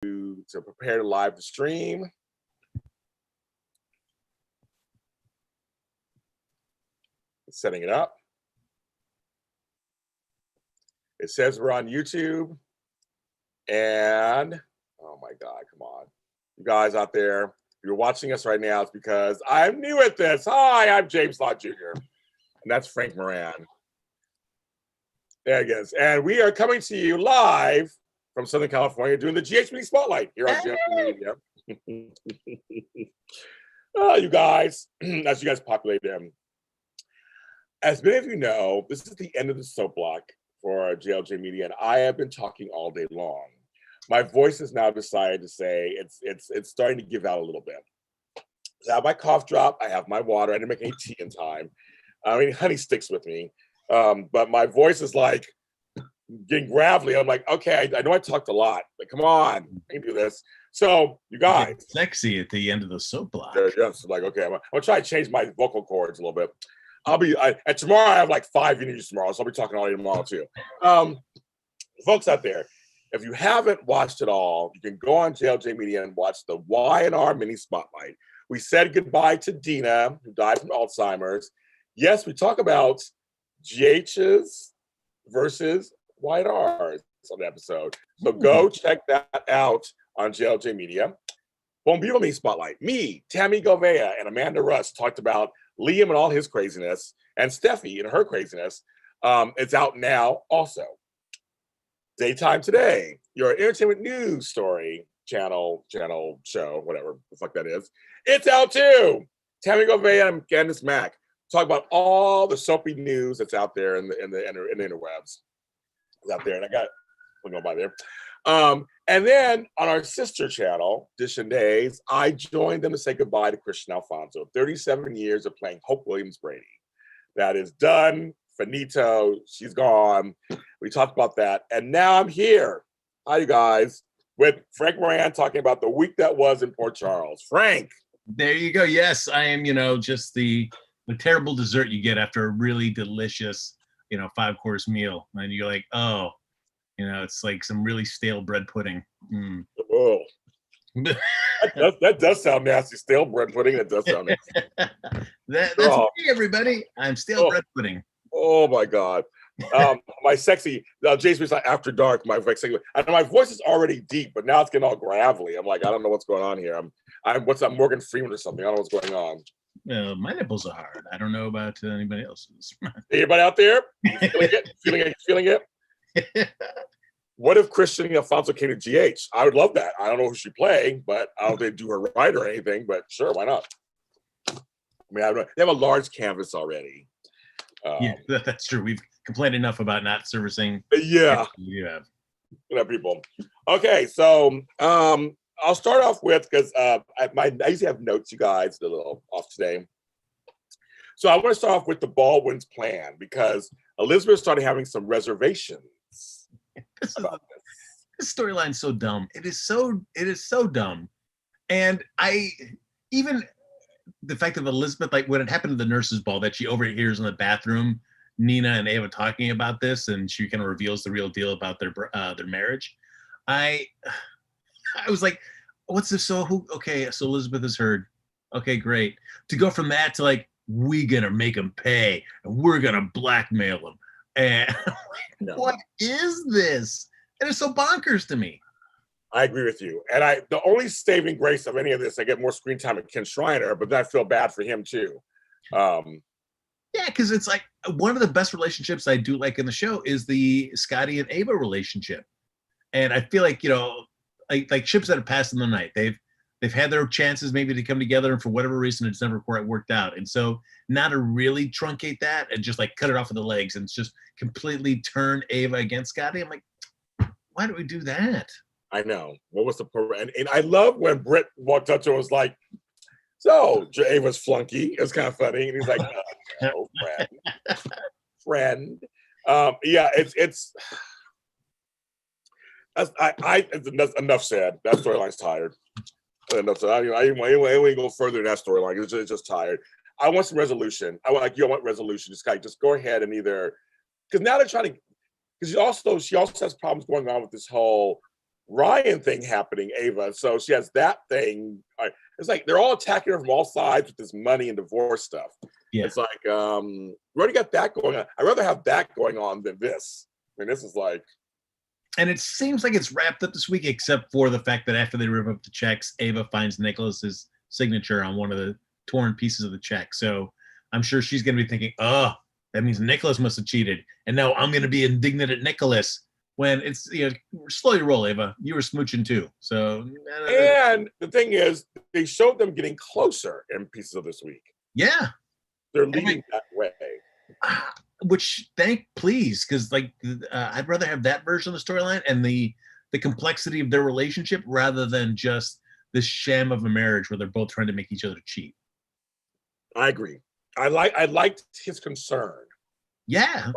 to prepare to live the stream. Setting it up. It says we're on YouTube. And oh my God, come on. You guys out there, if you're watching us right now, it's because I'm new at this. Hi, I'm James Lott Jr. And that's Frank Moran. There it is. And we are coming to you live from Southern California doing the GHB Spotlight here on GHB Media. Oh, you guys, as you guys populate them. As many of you know, this is the end of the soap block for JLJ Media, and I have been talking all day long. My voice has now decided to say it's starting to give out a little bit. So I have my cough drop, I have my water, I didn't make any tea in time. I mean, honey sticks with me, but my voice is like getting gravelly. I'm like, okay, I know I talked a lot, but come on, I can do this. So you guys, sexy at the end of the soap block. Yes, like okay, I'm gonna try to change my vocal cords a little bit. And tomorrow I have like 5 interviews tomorrow, so I'll be talking all day tomorrow too. Folks out there, if you haven't watched it all, you can go on JLJ Media and watch the Y&R mini spotlight. We said goodbye to Dina, who died from Alzheimer's. Yes, we talk about GHs versus Y&Rs on the episode. So go check that out on JLJ Media. Bon Viva Me Spotlight. Me, Tammy Govea, and Amanda Russ talked about Liam and all his craziness, and Steffi and her craziness. It's out now also. Daytime Today, your entertainment news story channel show, whatever the fuck that is. It's out too. Tammy Govea and Candice Mack talk about all the soapy news that's out there in the interwebs. It's out there, and we'll go by there. And then on our sister channel, Dish and Days, I joined them to say goodbye to Christian Alfonso. 37 years of playing Hope Williams Brady. That is done, finito, she's gone. We talked about that. And now I'm here. Hi, you guys, with Frank Moran talking about the week that was in Port Charles. Frank. There you go. Yes, I am, just the terrible dessert you get after a really delicious, 5-course meal. And you're like, oh, it's like some really stale bread pudding. Mm. Oh, that does sound nasty. Stale bread pudding. That does sound nasty. That's me, everybody. I'm stale bread pudding. Oh my God. My sexy Jason's like after dark. My sexy. I know my voice is already deep, but now it's getting all gravelly. I'm like, I don't know what's going on here. I'm Morgan Freeman or something. I don't know what's going on. My nipples are hard. I don't know about anybody else's. Anybody out there? Feeling it? What if Christian Alfonso came to GH? I would love that. I don't know who she'd play, but I don't know if they'd do her right or anything, but sure, why not? I mean, they have a large canvas already. Yeah, that's true. We've complained enough about not servicing. Yeah. You have people. Okay, so I'll start off with, because I usually have notes, you guys, a little off today. So I want to start off with the Baldwin's plan, because Elizabeth started having some reservations. This storyline's so dumb. It is so dumb. And even the fact of Elizabeth, like when it happened to the nurses' ball, that she overhears in the bathroom Nina and Ava talking about this, and she kind of reveals the real deal about their marriage. I was like, what's this? Okay, so Elizabeth has heard. Okay, great. To go from that to like, we gonna make him pay and we're gonna blackmail him. And what is this? And it's so bonkers to me. I agree with you. And the only saving grace of any of this, I get more screen time with Ken Shriner, but then I feel bad for him too. Yeah, because it's like one of the best relationships I do like in the show is the Scotty and Ava relationship. And I feel like, like ships that have passed in the night. They've had their chances maybe to come together, and for whatever reason, it's never quite worked out. And so now to really truncate that and just like cut it off of the legs and just completely turn Ava against Scotty, I'm like, why do we do that? I know. What was the and I love when Britt walked up to her and was like, so Ava's flunky. It was kind of funny. And he's like, no, friend. Yeah, it's that's enough said. That storyline's tired. Enough said. I ain't go further in that storyline. It's just tired. I want some resolution. I want resolution. Just go ahead and either, because now they're trying to, because she also has problems going on with this whole Ryan thing happening, Ava. So she has that thing. It's like they're all attacking her from all sides with this money and divorce stuff. Yeah. It's like, we already got that going on. I'd rather have that going on than this. I mean, this is like. And it seems like it's wrapped up this week, except for the fact that after they rip up the checks, Ava finds Nicholas's signature on one of the torn pieces of the check. So I'm sure she's going to be thinking, oh, that means Nicholas must have cheated. And now I'm going to be indignant at Nicholas. When it's, slow your roll, Ava. You were smooching too. So. And the thing is, they showed them getting closer in pieces of this week. Yeah. They're leading that way. Which, please, because I'd rather have that version of the storyline and the complexity of their relationship rather than just this sham of a marriage where they're both trying to make each other cheat. I agree. I liked his concern. Yeah.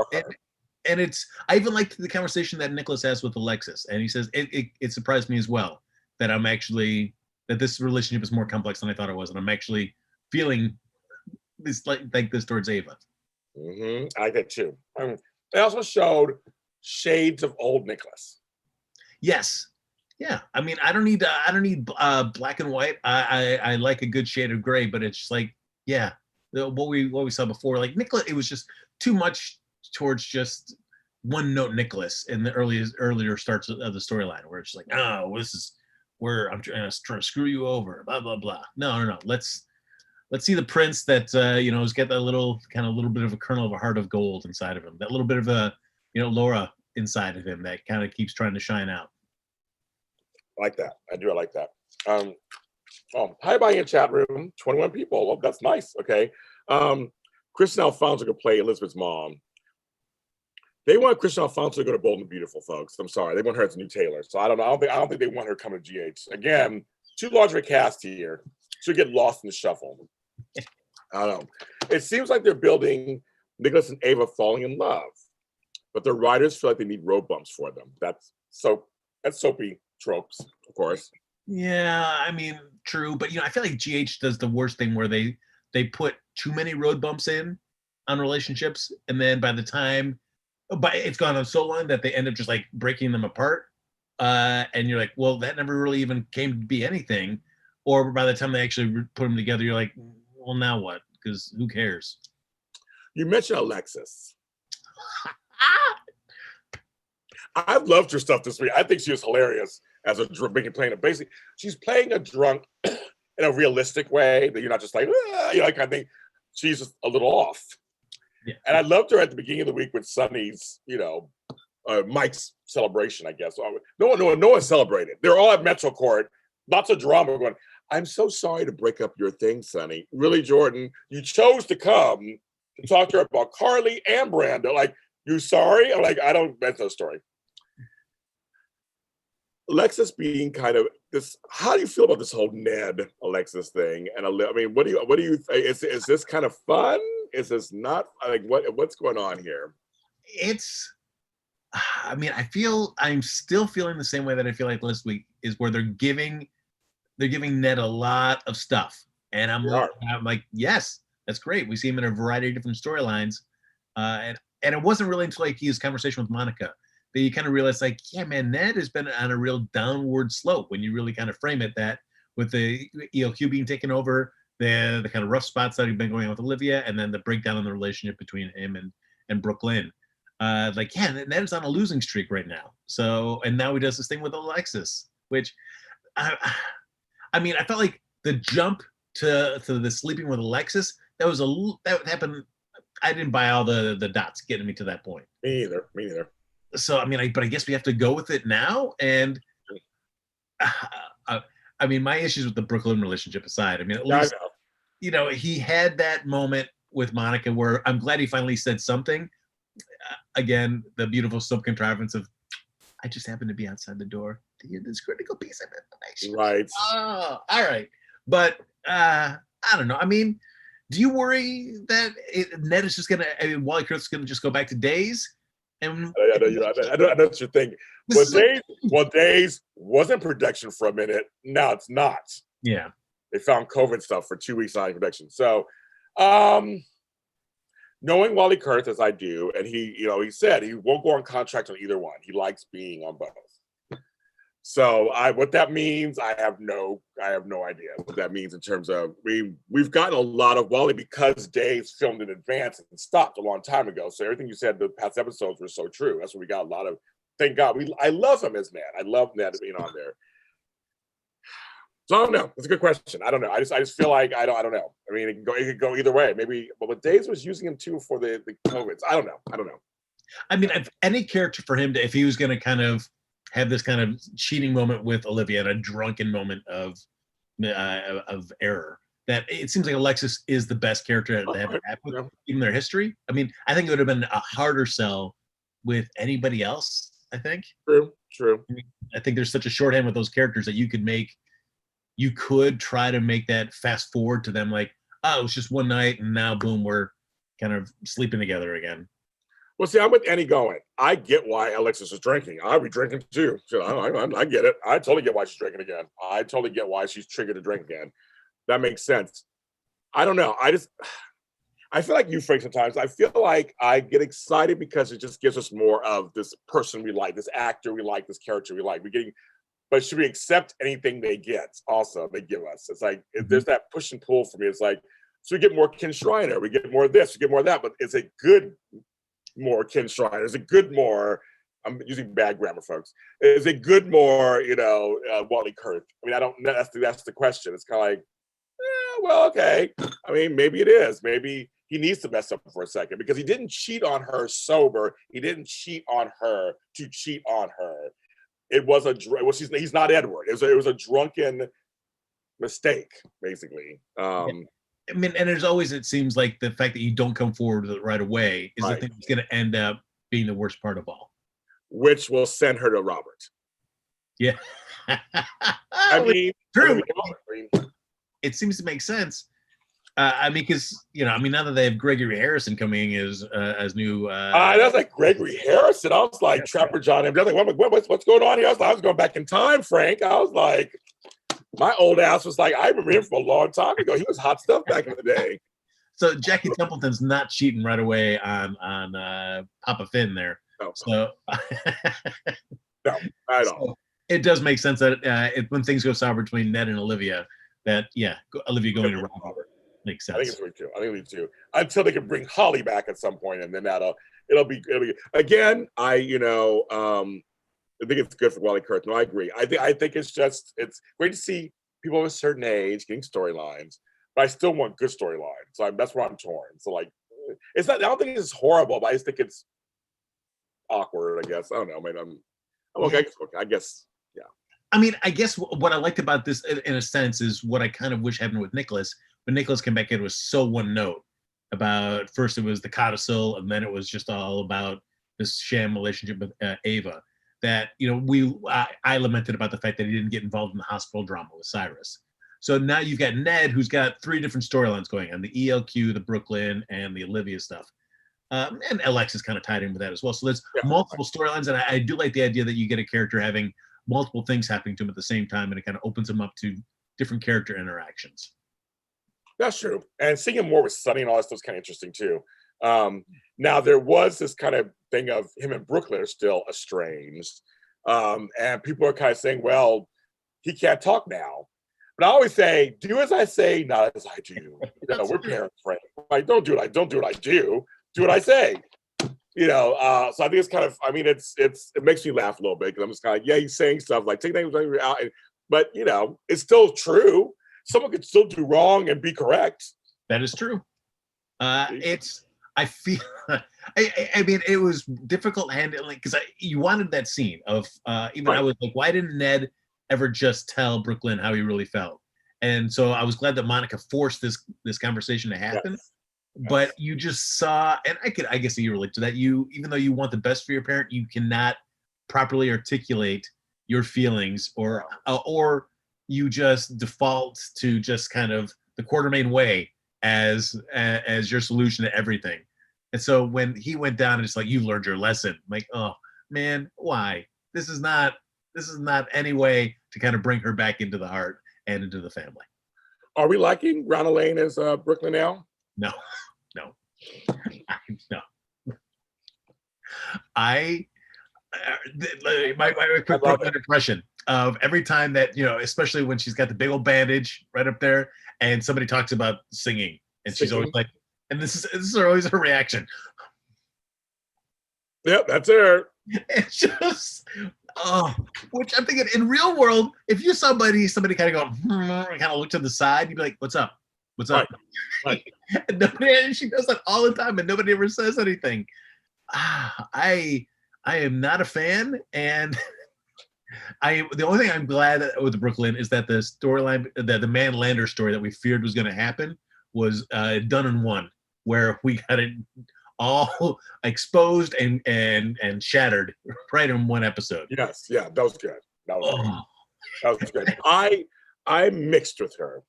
And I even liked the conversation that Nicholas has with Alexis, and he says it surprised me as well that that this relationship is more complex than I thought it was, and I'm actually feeling this like this towards Ava. Mm-hmm. I like that too. They also showed shades of old Nicholas. Yes. Yeah. I mean, I don't need black and white. I like a good shade of gray, but it's just like, yeah, what we saw before, like Nicholas, it was just too much towards just one note Nicholas in the earlier starts of the storyline, where it's like, oh, this is where I'm trying to screw you over, blah blah blah. No. Let's see the prince that has got that little bit of a kernel of a heart of gold inside of him, that little bit of a Laura inside of him that kind of keeps trying to shine out. I like that. I like that. Hi, bye in chat room. 21 people. Well, that's nice. Okay. Kristen Alfonso could play Elizabeth's mom. They want Kristen Alfonso to go to Bold and Beautiful, folks. I'm sorry. They want her as a new Taylor. So I don't know. I don't think they want her coming to GH. Again, too large of a cast here. She'll get lost in the shuffle. I don't know. It seems like they're building Nicholas and Ava falling in love, but the writers feel like they need road bumps for them. That's soapy tropes, of course. Yeah, I mean, true, but I feel like GH does the worst thing where they put too many road bumps in on relationships, and then by the time, but it's gone on so long that they end up just like breaking them apart, and you're like, well, that never really even came to be anything. Or by the time they actually put them together, you're like, well, now what? Because who cares? You mentioned Alexis. I've loved her stuff this week. I think she was hilarious as a drunk, playing it. Basically, she's playing a drunk in a realistic way that you're not just like, I think she's just a little off. Yeah. And I loved her at the beginning of the week with Sunny's, Mike's celebration, I guess. No one celebrated. They're all at Metro Court. Lots of drama going. I'm so sorry to break up your thing, Sonny. Really, Jordan, you chose to come to talk to her about Carly and Brando. Like, you sorry? I'm like, I don't bet no story. Alexis being kind of this. How do you feel about this whole Ned Alexis thing? And I mean, what do you think? Is this kind of fun? Is this not? Like, what's going on here? I'm still feeling the same way that I feel like last week is where they're giving Ned a lot of stuff, and I'm like, yes, that's great. We see him in a variety of different storylines, and it wasn't really until like his conversation with Monica that you kind of realize, like, yeah, man, Ned has been on a real downward slope when you really kind of frame it that with the ELQ being taken over, the kind of rough spots that have been going on with Olivia, and then the breakdown in the relationship between him and Brook Lynn. Ned is on a losing streak right now. So, and now he does this thing with Alexis, which I mean, I felt like the jump to the sleeping with Alexis, that happened. I didn't buy all the dots getting me to that point. Me neither. So, I mean, I guess we have to go with it now. And I mean, my issues with the Brook Lynn relationship aside, I mean, at least, he had that moment with Monica where I'm glad he finally said something. Again, the beautiful soap contrivance of, I just happened to be outside the door to hear this critical piece of information. Right. Oh, all right. But I don't know. I mean, do you worry that Ned is just going to, Wally Kurth's going to just go back to Days? And I know what you're thinking. Days wasn't production for a minute. Now it's not. Yeah. They found COVID stuff for 2 weeks on production. So, knowing Wally Kurth as I do, and he said he won't go on contract on either one. He likes being on both. So what that means, I have no idea what that means in terms of we've gotten a lot of Wally because Dave's filmed in advance and stopped a long time ago. So everything you said the past episodes were so true. That's what we got a lot of. Thank God. I love him as Ned. I love Ned being on there. So I don't know. It's a good question. I don't know. I just feel like I don't know. I mean, it could go either way. Maybe, but Dave's was using him too for the COVIDs. I don't know. I mean, if any character for him if he was going to kind of have this kind of cheating moment with Olivia and a drunken moment of error, that it seems like Alexis is the best character to have happened in their history. I mean, I think it would have been a harder sell with anybody else, I think. True. I mean, I think there's such a shorthand with those characters that you could try to make that fast forward to them like, oh, it was just one night and now boom, we're kind of sleeping together again. Well, see, I'm with Annie going. I get why Alexis is drinking. I'll be drinking too. So I get it. I totally get why she's drinking again. I totally get why she's triggered to drink again. That makes sense. I don't know. I feel like you, Frank, sometimes. I feel like I get excited because it just gives us more of this person we like, this actor we like, this character we like. But should we accept anything they get? Also, they give us. It's like there's that push and pull for me. It's like, so we get more Ken Shriner, we get more of this, we get more of that. But it's a good more Ken Shriner. It's a good more. I'm using bad grammar, folks. Is a good more, Wally Kurth. I mean, I don't. That's the question. It's kind of like, well, okay. I mean, maybe it is. Maybe he needs to mess up for a second because he didn't cheat on her sober. He didn't cheat on her to cheat on her. It was he's not Edward. It was a drunken mistake, basically. I mean, and there's always, it seems like the fact that you don't come forward with it right away is the thing that's going to end up being the worst part of all. Which will send her to Robert. Yeah. I mean, true. It seems to make sense. I mean, because, now that they have Gregory Harrison coming as new... that's like Gregory Harrison. I was like, Trapper John. I'm like, what's going on here? I was going back in time, Frank. I was like... My old ass was like, I remember him from a long time ago. He was hot stuff back in the day. So Jackie Templeton's not cheating right away on Papa Finn there. No. So no, not at all. It does make sense that when things go sour between Ned and Olivia, that Olivia going to Robert makes sense. I think it's too. Until they can bring Holly back at some point, and then it'll be again. I think it's good for Wally Kurth. No, I agree. I think it's great to see people of a certain age getting storylines, but I still want good storylines. So that's where I'm torn. So like, it's not. I don't think it's horrible, but I just think it's awkward. I guess I don't know. I mean, I'm okay. I guess yeah. I mean, I guess what I liked about this, in a sense, is what I kind of wish happened with Nicholas. When Nicholas came back, it was so one note. About first it was the codicil, and then it was just all about this sham relationship with Ava. That I lamented about the fact that he didn't get involved in the hospital drama with Cyrus. So now you've got Ned, who's got 3 different storylines going on: the ELQ, the Brook Lynn, and the Olivia stuff. And Alexis kind of tied in with that as well. So there's multiple storylines, and I do like the idea that you get a character having multiple things happening to him at the same time, and it kind of opens him up to different character interactions. That's true. And seeing him more with Sonny and all that stuff is kind of interesting too. Now there was this kind of thing of him and Brook Lynn are still estranged. And people are kind of saying, well, he can't talk now. But I always say, do as I say, not as I do. We're parent friends. Like, don't do what I do. Do what I say. So I think it's kind of, I mean, it makes me laugh a little bit because I'm just kind of like, he's saying stuff like take things out, but it's still true. Someone could still do wrong and be correct. That is true. I feel, I mean, it was difficult handling because you wanted that scene of I was like, why didn't Ned ever just tell Brook Lynn how he really felt? And so I was glad that Monica forced this conversation to happen. Yes. But you just saw, and I guess you relate to that. Even though you want the best for your parent, you cannot properly articulate your feelings, or you just default to just kind of the Quartermain way as your solution to everything. And so when he went down and it's like, you've learned your lesson. I'm like, oh man, why? This is not any way to kind of bring her back into the heart and into the family. Are we liking Ronald Lane as Brooklyn now? No. My quick Brooklyn impression. of every time that, especially when she's got the big old bandage right up there and somebody talks about singing and she's always like, and this is always her reaction. Yep, that's her. It's just, which I'm thinking in real world, if you saw somebody kind of go, kind of look to the side, you'd be like, what's up? What's up? Right. And she does that all the time and nobody ever says anything. I am not a fan, and the only thing I'm glad with the Brook Lynn is that the storyline, that the Man Lander story that we feared was going to happen was done in one, where we got it all exposed and shattered right in one episode. Yes, yeah, that was good. That was good. I'm mixed with her.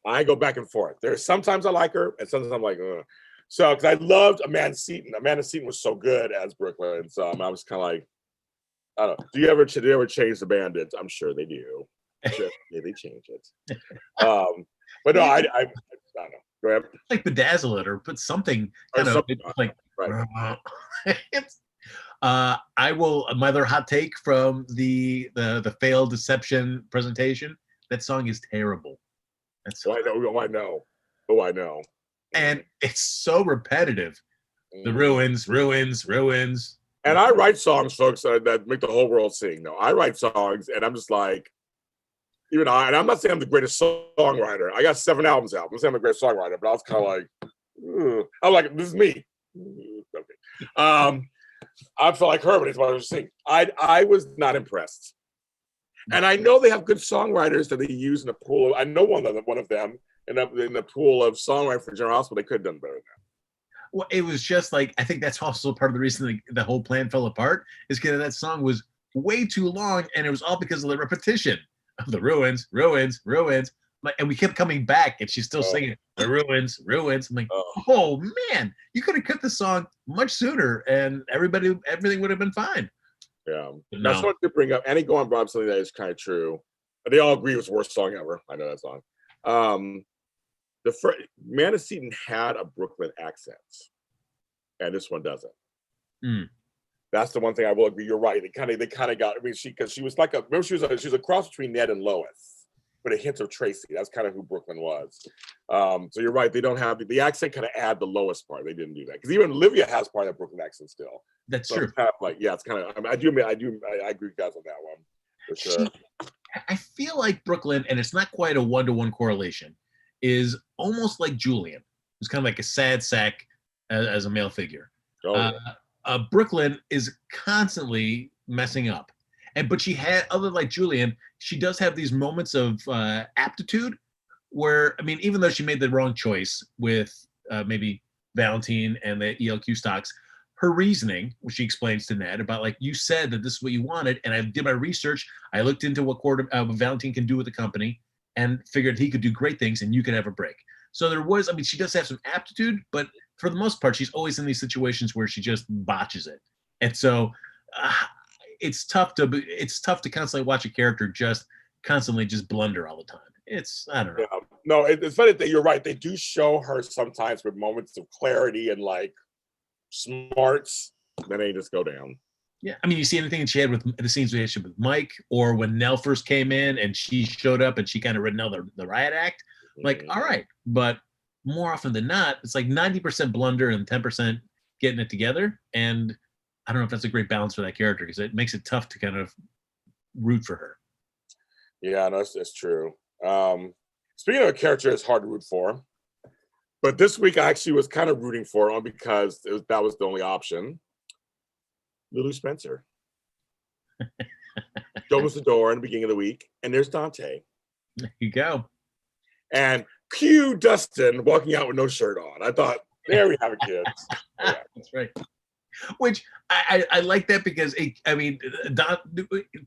I go back and forth. There's sometimes I like her, and sometimes I'm like, ugh. So, because I loved Amanda Seton. Amanda Seton was so good as Brook Lynn. So I was kind of like, I don't know. Do you ever change the bandits? I'm sure they do. Sure, yeah, they change it. But no, I don't know. Go ahead. Like bedazzle it or put something kind of like. Right. I will. My other hot take from the failed deception presentation. That song is terrible. I know. Oh, I know. And it's so repetitive. The ruins. And I write songs, folks, that make the whole world sing. No, I write songs, and I'm just like, and I'm not saying I'm the greatest songwriter. I got 7 albums out. I'm not saying I'm the greatest songwriter, but I was kind of like, I'm like, this is me. Okay. I felt like her when it's what I was singing. I was not impressed. And I know they have good songwriters that they use in the pool. I know one of them in the pool of songwriting for General Hospital. They could have done better than that. Well, it was just like, I think that's also part of the reason the whole plan fell apart is because that song was way too long, and it was all because of the repetition of the ruins. And we kept coming back, and she's still singing the ruins. I'm like, oh man, you could have cut the song much sooner, and everything would have been fine. Yeah, that's what to bring up. Annie Gohan brought up something that is kind of true. They all agree it was the worst song ever. I know that song. The first Amanda Seton had a Brook Lynn accent, and this one doesn't. That's the one thing I will agree. You're right. They kind of got. I mean, she was like she was a cross between Ned and Lois, with a hint of Tracy. That's kind of who Brook Lynn was. So you're right. They don't have the accent. Kind of add the Lois part. They didn't do that because even Olivia has part of that Brook Lynn accent still. That's true. It's kind of like, yeah, it's kind of. I agree with you guys on that one for sure. I feel like Brook Lynn, and it's not quite a 1-to-1 correlation, is almost like Julian, who's kind of like a sad sack as a male figure. Brook Lynn is constantly messing up, but she had, other like Julian, she does have these moments of aptitude where, I mean, even though she made the wrong choice with maybe Valentine and the ELQ stocks, her reasoning, which she explains to Ned about, like, you said that this is what you wanted, and I did my research. I looked into what Valentine can do with the company and figured he could do great things and you could have a break. So there was, I mean, she does have some aptitude, but for the most part, she's always in these situations where she just botches it. And so it's tough to constantly watch a character just constantly just blunder all the time. I don't know. Yeah. No, it's funny that you're right. They do show her sometimes with moments of clarity and like smarts, then they just go down. Yeah, I mean, you see anything she had with the scenes we had with Mike, or when Nelle first came in and she showed up and she kind of read Nelle the riot act. Like, all right, but more often than not, it's like 90% blunder and 10% getting it together. And I don't know if that's a great balance for that character because it makes it tough to kind of root for her. Yeah, no, that's true. Speaking of a character it's hard to root for, but this week I actually was kind of rooting for him because that was the only option. Lulu Spencer. She opens the door in the beginning of the week, and there's Dante. There you go. And cue Dustin walking out with no shirt on. I thought, there we have it, kids. Yeah. That's right. Which I like that because,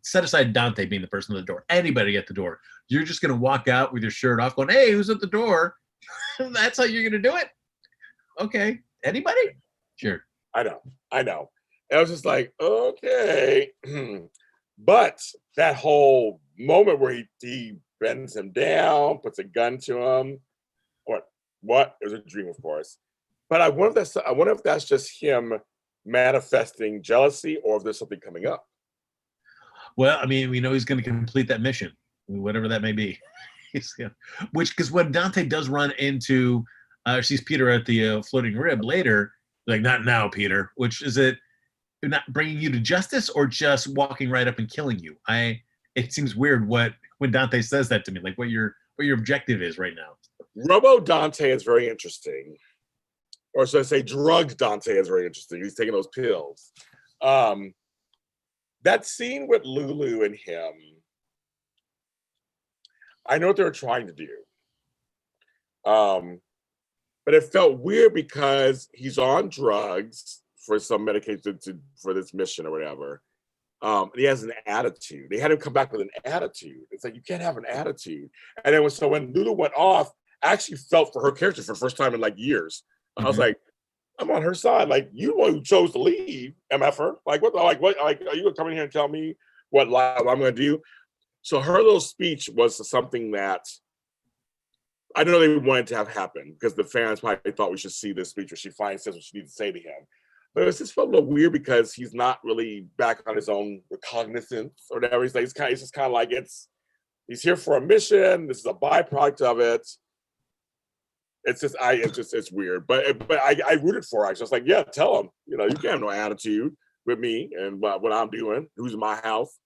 set aside Dante being the person at the door. Anybody at the door. You're just going to walk out with your shirt off going, hey, who's at the door? That's how you're going to do it? Okay. Anybody? Sure. I know. And I was just like, okay. But that whole moment where he bends him down, puts a gun to him. What? It was a dream, of course. But I wonder if that's just him manifesting jealousy or if there's something coming up. Well, I mean, we know he's going to complete that mission, whatever that may be. Because when Dante does run into, sees Peter at the floating rib later, like, not now, Peter. Which is it? Not bringing you to justice, or just walking right up and killing you? It seems weird when Dante says that to me, like what your objective is right now. Robo Dante is very interesting. Or should I say drugged Dante is very interesting. He's taking those pills. That scene with Lulu and him, I know what they were trying to do. But it felt weird because he's on drugs for some medication for this mission or whatever. And he has an attitude. They had him come back with an attitude. It's like, you can't have an attitude. And then when Lulu went off, I actually felt for her character for the first time in like years. I was like, I'm on her side. Like, you one who chose to leave, MFer. Like, what? Are you gonna come in here and tell me what I'm gonna do? So her little speech was something that I know they wanted to have happen because the fans probably thought we should see this speech where she finally says what she needs to say to him. But it just felt a little weird because he's not really back on his own recognizance or whatever. It's just kind of like he's here for a mission. This is a byproduct of it. It's weird. But I rooted for her. I was just like, yeah, tell him. You know, you can't have no attitude with me and what I'm doing. Who's in my house?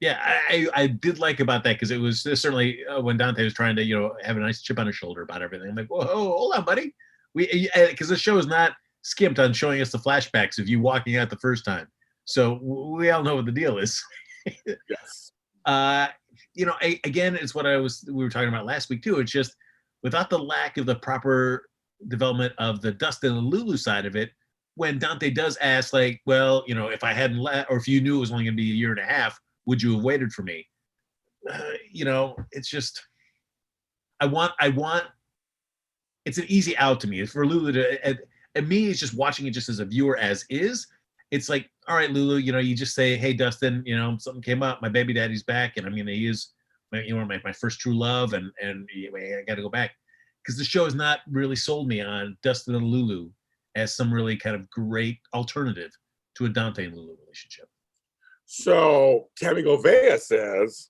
Yeah, I did like about that because it was certainly when Dante was trying to have a nice chip on his shoulder about everything. I'm like, whoa, hold on, buddy. Because the show is not skimped on showing us the flashbacks of you walking out the first time, so we all know what the deal is. Yes. Again, it's what we were talking about last week too. It's just without the lack of the proper development of the Dustin and Lulu side of it. When Dante does ask, like, well, if I hadn't or if you knew it was only going to be a year and a half, would you have waited for me? It's just, I want, it's an easy out to me. It's for Lulu to, and me, it's just watching it just as a viewer as is. It's like, all right, Lulu, you just say, hey, Dustin, something came up. My baby daddy's back. And he is, my first true love. And I got to go back. Because the show has not really sold me on Dustin and Lulu as some really kind of great alternative to a Dante and Lulu relationship. So Tammy Govea says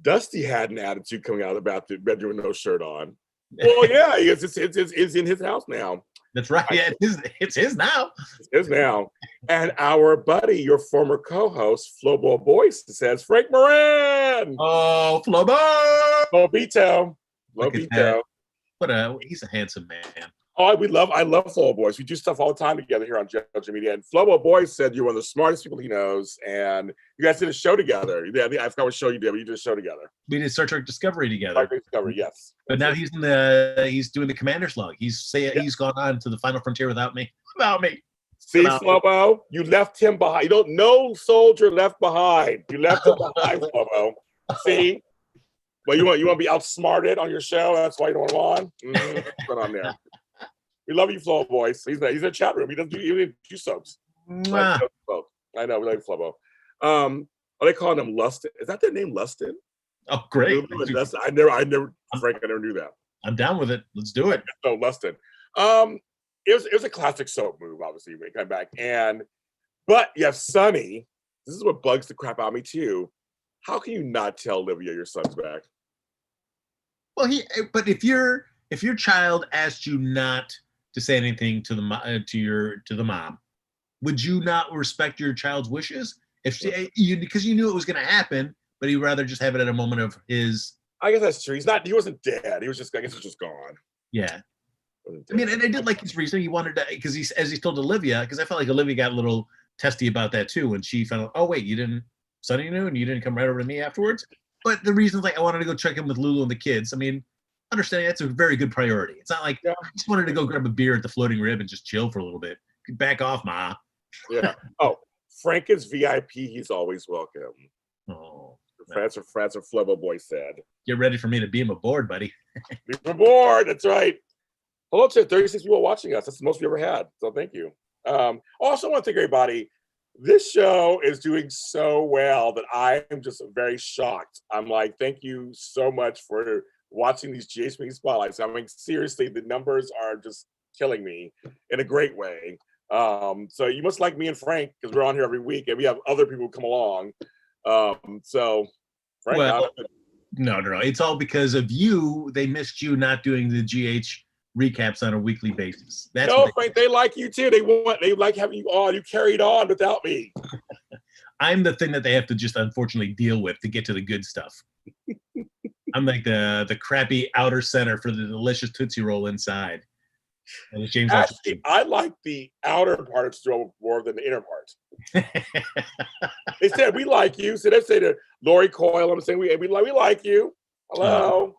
Dusty had an attitude coming out of the bedroom with no shirt on. Well, yeah, it's in his house now. That's right. Yeah, it's his now. It's his now. And our buddy, your former co-host, Flobo Boyce, says Frank Moran. Oh, Flobo! Lobito. He's a handsome man. Oh, I love Flobo Boyce. We do stuff all the time together here on Judge Media. And Flobo Boyce said you're one of the smartest people he knows, and you guys did a show together. Yeah, I forgot what show you did, but you did a show together. We did Star Trek Discovery together. Star Trek Discovery, yes. But now he's doing the Commander's Log. He's gone on to the Final Frontier without me. See, Flobo, you left him behind. No soldier left behind. You left him behind, Flobo. See. Well, you want to be outsmarted on your show. That's why you don't want him on. Put on there. We love you, Flobo Boyce. He's in the chat room. He doesn't do soaps. I know. We like Flobo. Are they calling him Lustin? Is that their name, Lustin? Oh, great. I never, Frank, I never knew that. I'm down with it. Let's do it. So Lustin. It was a classic soap move, obviously, when he came back. But you have Sonny. This is what bugs the crap out of me too. How can you not tell Olivia your son's back? Well, but if your child asked you not to say anything to the mom, would you not respect your child's wishes? Because you knew it was going to happen, but he'd rather just have it at a moment of his. I guess that's true. He wasn't dead. He was just, I guess, he was just gone. Yeah. I mean, and I did like his reason. He wanted to, because as he told Olivia, because I felt like Olivia got a little testy about that too when she found out, oh wait, Sonny knew and you didn't come right over to me afterwards. But the reason's like, I wanted to go check in with Lulu and the kids. I mean, understanding that's a very good priority. It's not like I just wanted to go grab a beer at the Floating Rib and just chill for a little bit. Back off, Ma. Yeah. Oh, Frank is VIP. He's always welcome. Oh. Francer Flobo Boyce said. Get ready for me to beam aboard, buddy. Beam aboard. That's right. Hello to 36 people watching us. That's the most we ever had. So thank you. Also, I want to thank everybody. This show is doing so well that I am just very shocked. I'm like, thank you so much for watching these GHB spotlights. I mean, seriously, the numbers are just killing me in a great way. So you must like me and Frank because we're on here every week and we have other people come along. So, Frank, well, no. It's all because of you. They missed you not doing the GH recaps on a weekly basis. That's no, Frank, they like you too. They like having you on. You carried on without me. I'm the thing that they have to just unfortunately deal with to get to the good stuff. I'm like the crappy outer center for the delicious Tootsie Roll inside. And James Actually, I like the outer part of Stroll more than the inner part. They said we like you. So they say to Lori Coyle, I'm saying we like you. Hello.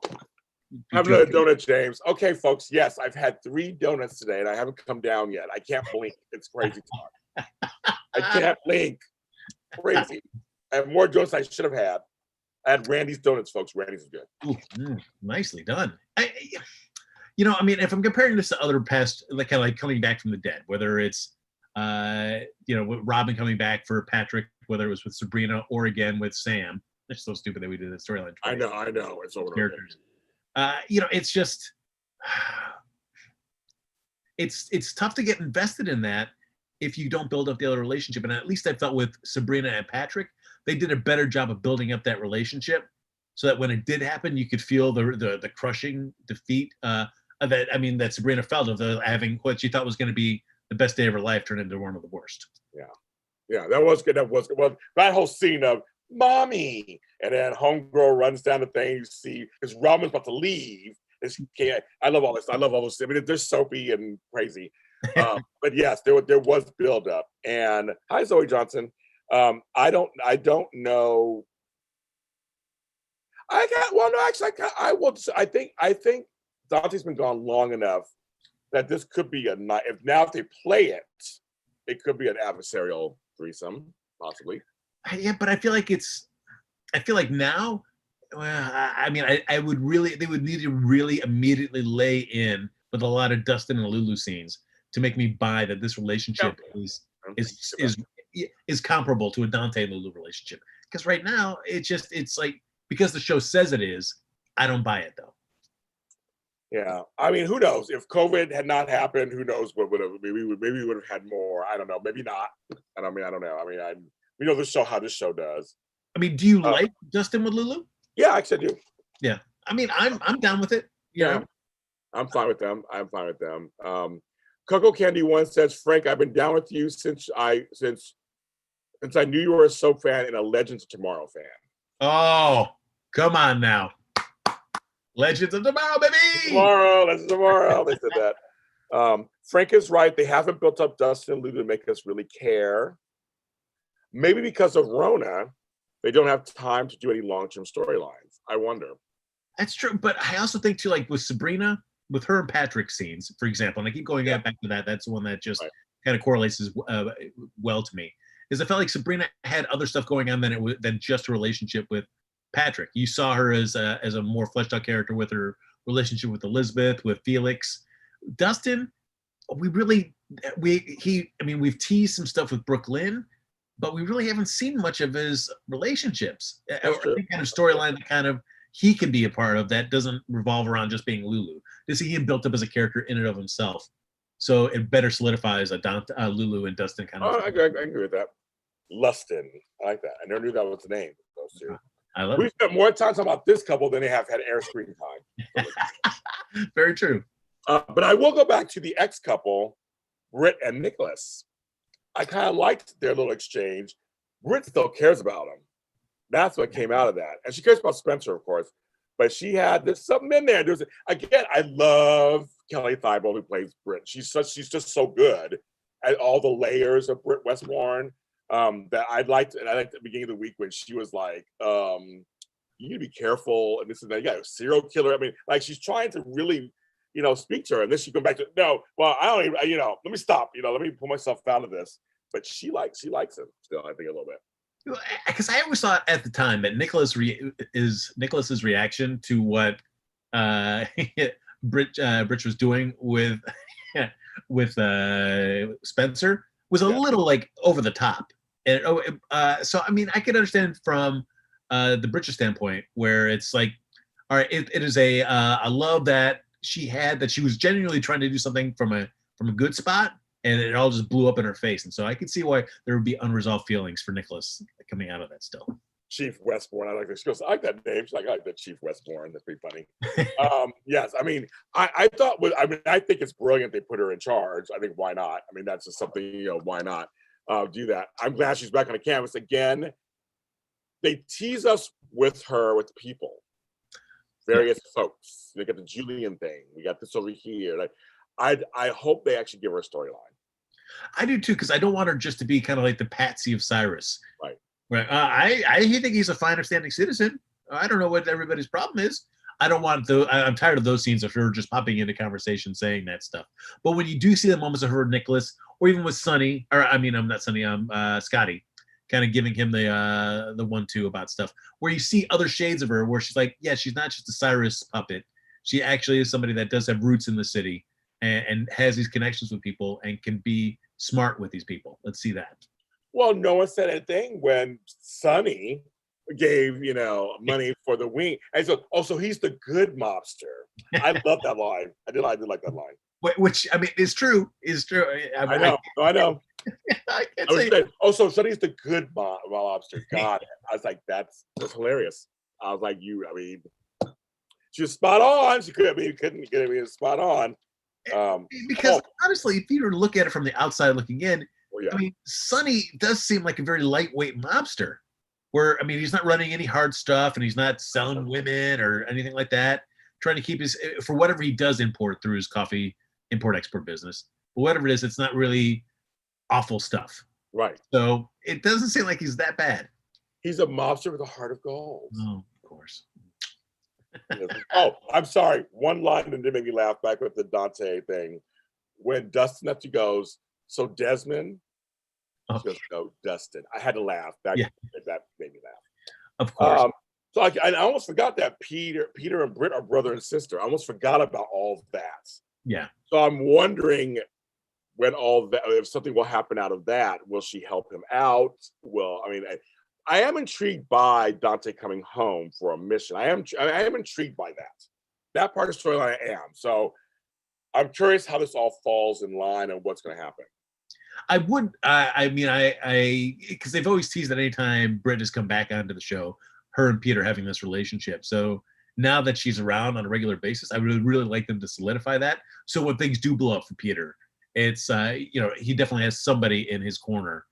Have another donut, James. Okay, folks. Yes, I've had 3 donuts today, and I haven't come down yet. I can't blink. It's crazy talk. I can't blink. Crazy. I have more donuts I should have had. I had Randy's donuts, folks. Randy's is good. Nicely done. If I'm comparing this to other past, like coming back from the dead, whether it's with Robin coming back for Patrick, whether it was with Sabrina or again with Sam. It's so stupid that we did the storyline. I know. It's over. Characters. It's just it's tough to get invested in that if you don't build up the other relationship. And at least I felt with Sabrina and Patrick, they did a better job of building up that relationship, so that when it did happen, you could feel the crushing defeat that Sabrina felt of having what she thought was going to be the best day of her life turn into one of the worst. Yeah, that was good. Well, that whole scene of mommy, and then homegirl runs down the thing. You see, because Robin's about to leave. I love all this. I love all those. I mean, they're soapy and crazy. But yes, there was build up. And hi, Zoe Johnson. I don't know. I think Dante's been gone long enough that this could be a night. If they play it, it could be an adversarial threesome, possibly. Yeah, but I feel like now, they would need to really immediately lay in with a lot of Dustin and Lulu scenes to make me buy that this relationship is comparable to a Dante and Lulu relationship. Because right now, it's like, because the show says it is, I don't buy it though. Yeah, I mean, who knows? If COVID had not happened, who knows what would have? Maybe we would have had more. I don't know. Maybe not. I don't know. We know how this show does. I mean, do you like Dustin with Lulu? Yeah, actually I do. Yeah, I mean, I'm down with it. Yeah, I'm fine with them. Coco Candy 1 says, Frank, I've been down with you since I knew you were a soap fan and a Legends of Tomorrow fan. Oh, come on now. Legends of Tomorrow, baby! Legends of Tomorrow. They said that. Frank is right. They haven't built up Dustin and Lulu to make us really care. Maybe because of Rona, they don't have time to do any long-term storylines. I wonder. That's true. But I also think, too, like with Sabrina, with her and Patrick scenes, for example, and I keep going back to that. That's the one that just kind of correlates well to me, is I felt like Sabrina had other stuff going on than just a relationship with Patrick. You saw her as a more fleshed out character with her relationship with Elizabeth, with Felix. Dustin, we've teased some stuff with Brook Lynn, but we really haven't seen much of his relationships or any kind of storyline that kind of he can be a part of that doesn't revolve around just being Lulu. To see him built up as a character in and of himself, so it better solidifies a Lulu and Dustin kind of. I agree with that. Lustin, I like that. I never knew that was the name. Those two. We spent more time talking about this couple than they have had air screen time. Very true. But I will go back to the ex couple, Britt and Nicholas. I kind of liked their little exchange. Britt still cares about him. That's what came out of that. And she cares about Spencer, of course. But there's something in there. I love Kelly Thibault, who plays Britt. She's just so good at all the layers of Britt Westmourne. That I liked at the beginning of the week when she was like, you need to be careful, and this and that. Yeah, serial killer. I mean, like, she's trying to really, speak to her, and then she go back to, no, well, I don't even, let me stop, let me pull myself out of this. But she likes him still, I think, a little bit. Because I always thought at the time that Nicholas's reaction to what Britt was doing with Spencer was a little like over the top. And so I mean, I could understand from the Bridger standpoint where it's like, all right, it is a love that she had, that she was genuinely trying to do something from a good spot, and it all just blew up in her face. And so I could see why there would be unresolved feelings for Nicholas coming out of that still. Chief Westbourne. I like this. She goes, I like that name. She's like, I like that Chief Westbourne. That's pretty funny. Yes, I mean, I think it's brilliant they put her in charge. I think why not? I mean, that's just something, why not do that? I'm glad she's back on the canvas again. They tease us with her, with people, various folks. They got the Julian thing. We got this over here. Like, I hope they actually give her a storyline. I do too, because I don't want her just to be kind of like the patsy of Cyrus. Right. Right. I think he's a fine, upstanding citizen. I don't know what everybody's problem is. I don't want I'm tired of those scenes of her just popping into conversation saying that stuff. But when you do see the moments of her, Nicholas, or even with Sonny, or I'm not Sonny, Scotty, kind of giving him the 1-2 about stuff, where you see other shades of her, where she's like, yeah, she's not just a Cyrus puppet. She actually is somebody that does have roots in the city and has these connections with people and can be smart with these people. Let's see that. Well, no one said anything when Sonny gave, money for the wing. And so he's the good mobster. I love that line. I did like that line. Which, I mean, is true. I know. I can't say. So Sonny's the good mobster. God, I was like, that's hilarious. I was like, she was spot on. She couldn't get me spot on. Because honestly, if you were to look at it from the outside looking in, well, yeah. I mean, Sonny does seem like a very lightweight mobster. Where, I mean, he's not running any hard stuff and he's not selling women or anything like that. Trying to keep for whatever he does import through his coffee import-export business. But whatever it is, it's not really awful stuff. Right. So it doesn't seem like he's that bad. He's a mobster with a heart of gold. Oh, of course. Oh, I'm sorry. One line that did make me laugh back with the Dante thing. When Dustin actually goes, so Desmond? She goes, no, Dustin. I had to laugh. That made me laugh. Of course. So I almost forgot that Peter and Britt are brother and sister. I almost forgot about all of that. Yeah. So I'm wondering when all that, if something will happen out of that, will she help him out? Well, I mean, I am intrigued by Dante coming home for a mission. I am intrigued by that. That part of the storyline I am. So I'm curious how this all falls in line and what's going to happen. I would, because they've always teased that anytime Britt has come back onto the show, her and Peter having this relationship. So now that she's around on a regular basis, I would really like them to solidify that. So when things do blow up for Peter, it's, he definitely has somebody in his corner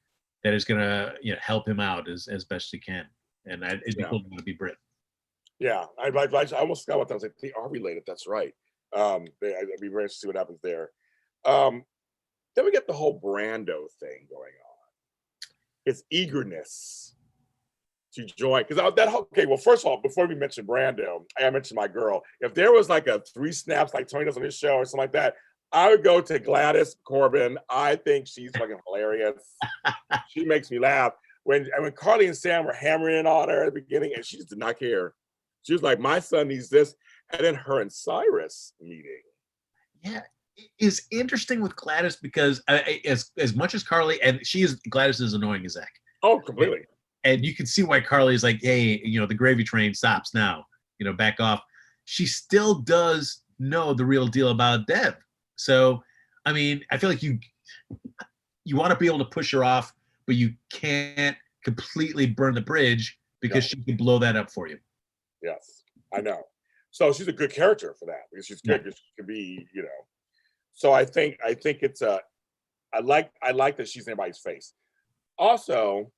that is going to, help him out as best he can. And it'd be cool to be Britt. Yeah, I almost forgot about that. I was like, they are related. That's right. I'd be very interested to see what happens there. Then we get the whole Brando thing going on. His eagerness to join. Well, first of all, before we mention Brando, I mentioned my girl. If there was like a 3 snaps like Tony does on his show or something like that, I would go to Gladys Corbin. I think she's fucking hilarious. She makes me laugh. When Carly and Sam were hammering on her at the beginning, and she just did not care. She was like, my son needs this. And then her and Cyrus meeting. Yeah. Is interesting with Gladys because as much as Carly, and Gladys is annoying as heck. Oh, completely. And you can see why Carly is like, hey, the gravy train stops now, back off. She still does know the real deal about Deb. So, I mean, I feel like you want to be able to push her off, but you can't completely burn the bridge because she can blow that up for you. Yes, I know. So she's a good character for that because she's good. She could be, So I think it's I like that she's in everybody's face. Also,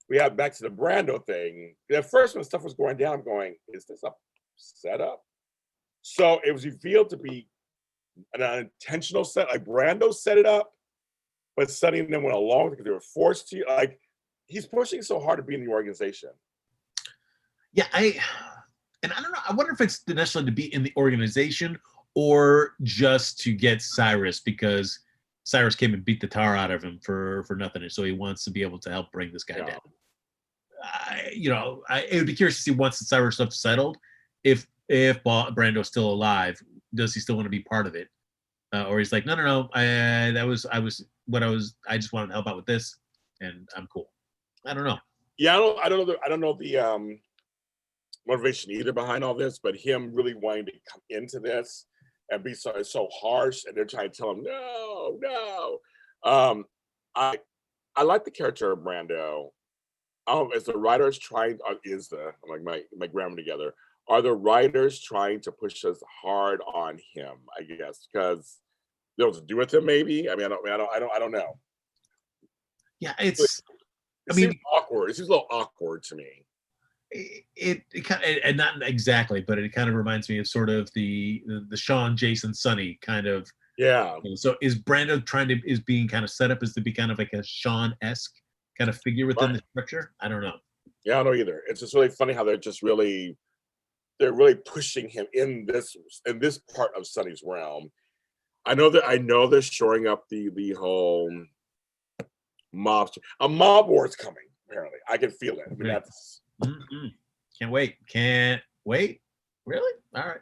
we have back to the Brando thing. At first, when stuff was going down, I'm going, is this a setup? So it was revealed to be an unintentional set. Like Brando set it up, but Sonny and them went along because they were forced to. Like he's pushing so hard to be in the organization. Yeah, I don't know. I wonder if it's necessarily to be in the organization or just to get Cyrus because Cyrus came and beat the tar out of him for nothing, and so he wants to be able to help bring this guy down. It would be curious to see once the Cyrus stuff settled, if Brando's still alive, does he still want to be part of it, or he's like, no, I just wanted to help out with this, and I'm cool. I don't know. Yeah, I don't know the motivation either behind all this, but him really wanting to come into this and be so harsh, and they're trying to tell him no. I like the character of Brando. is the writers trying? I'm like my grammar together? Are the writers trying to push us hard on him? I guess because they'll to do with him. Maybe. I mean, I don't know. Yeah, It seems awkward. It seems a little awkward to me. It kind of, and not exactly, but it kind of reminds me of sort of the Sean, Jason, Sonny kind of. Yeah. So is Brando is being kind of set up as to be kind of like a Sean-esque kind of figure within the structure? I don't know. Yeah, I don't know either. It's just really funny how they're really pushing him in this part of Sonny's realm. I know they're shoring up the whole mob. A mob war is coming. Apparently, I can feel it. I mean, that's. Can't wait. Really? All right.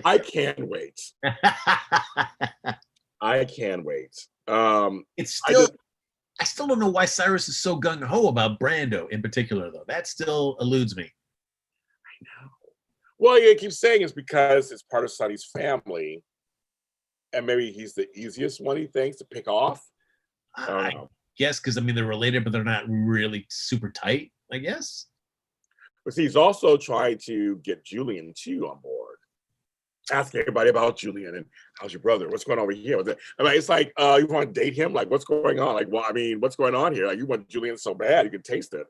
I can wait. I can wait. It's still. I still don't know why Cyrus is so gung ho about Brando in particular, though. That still eludes me. I know. Well, yeah, keep saying it's because it's part of Sonny's family, and maybe he's the easiest one he thinks to pick off. I don't know. Yes, because I mean they're related, but they're not really super tight. I guess. But see, he's also trying to get Julian too on board. Ask everybody about Julian and how's your brother? What's going on over here? I mean, it's like you want to date him? Like, what's going on? Like, well, I mean, what's going on here? Like, you want Julian so bad, you can taste it.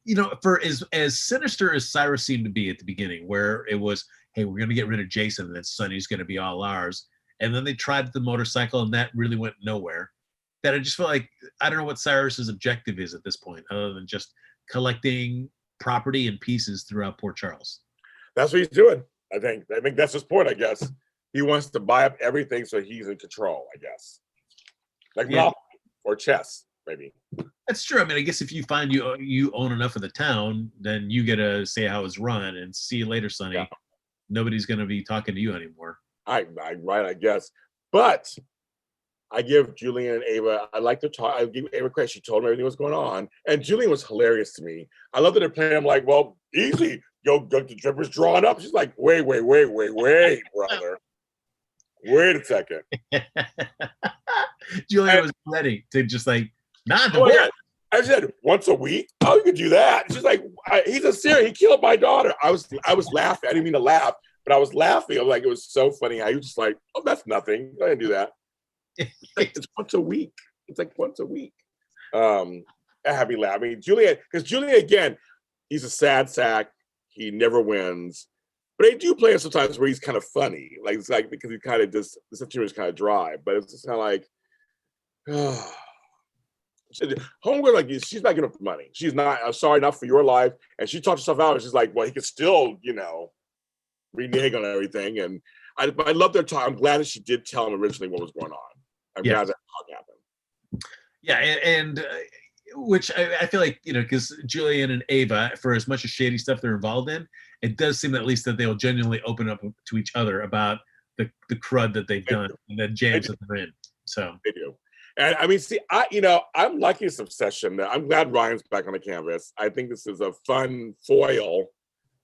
You know, for as sinister as Cyrus seemed to be at the beginning, where it was, hey, we're gonna get rid of Jason, and then Sonny's gonna be all ours. And then they tried the motorcycle, and that really went nowhere. That I just feel like I don't know what Cyrus's objective is at this point, other than just collecting property and pieces throughout Port Charles. That's what he's doing. I think that's his point. I guess he wants to buy up everything so he's in control. I guess, like Monopoly or chess, maybe. That's true. I mean, I guess if you find you own enough of the town, then you get to say how it's run and see you later, Sonny. Yeah. Nobody's going to be talking to you anymore. I guess. But I give Julian and Ava, I like to talk. I give Ava credit. She told me everything was going on. And Julian was hilarious to me. I love that they're playing. I'm like, well, easy. Yo, the dripper's drawing up. She's like, wait, brother. Wait a second. Julian was ready to just like, not the yeah. I said, once a week? Oh, you could do that. She's like, he's a serial. He killed my daughter. I was laughing. I didn't mean to laugh, but I was laughing. I was like, it was so funny. He was just like, oh, that's nothing. I didn't do that. It's once a week. It's like once a week. I had me laugh. I mean, Julian, again, he's a sad sack. He never wins. But they do play him sometimes where he's kind of funny. Like, it's like, because he kind of just, the situation is kind of dry. But it's just kind of like, homegirl, like, she's not getting enough money. She's not, I'm sorry, not for your life. And she talked herself out. And she's like, well, he could still, renege on everything. And I love their talk. I'm glad that she did tell him originally what was going on. I'm glad that talk happened. Yeah, and which I feel like, because Julian and Ava, for as much as shady stuff they're involved in, it does seem at least that they'll genuinely open up to each other about the crud that they've done and the jams that they're in. So they do. And I mean, see, I'm liking this obsession. I'm glad Ryan's back on the canvas. I think this is a fun foil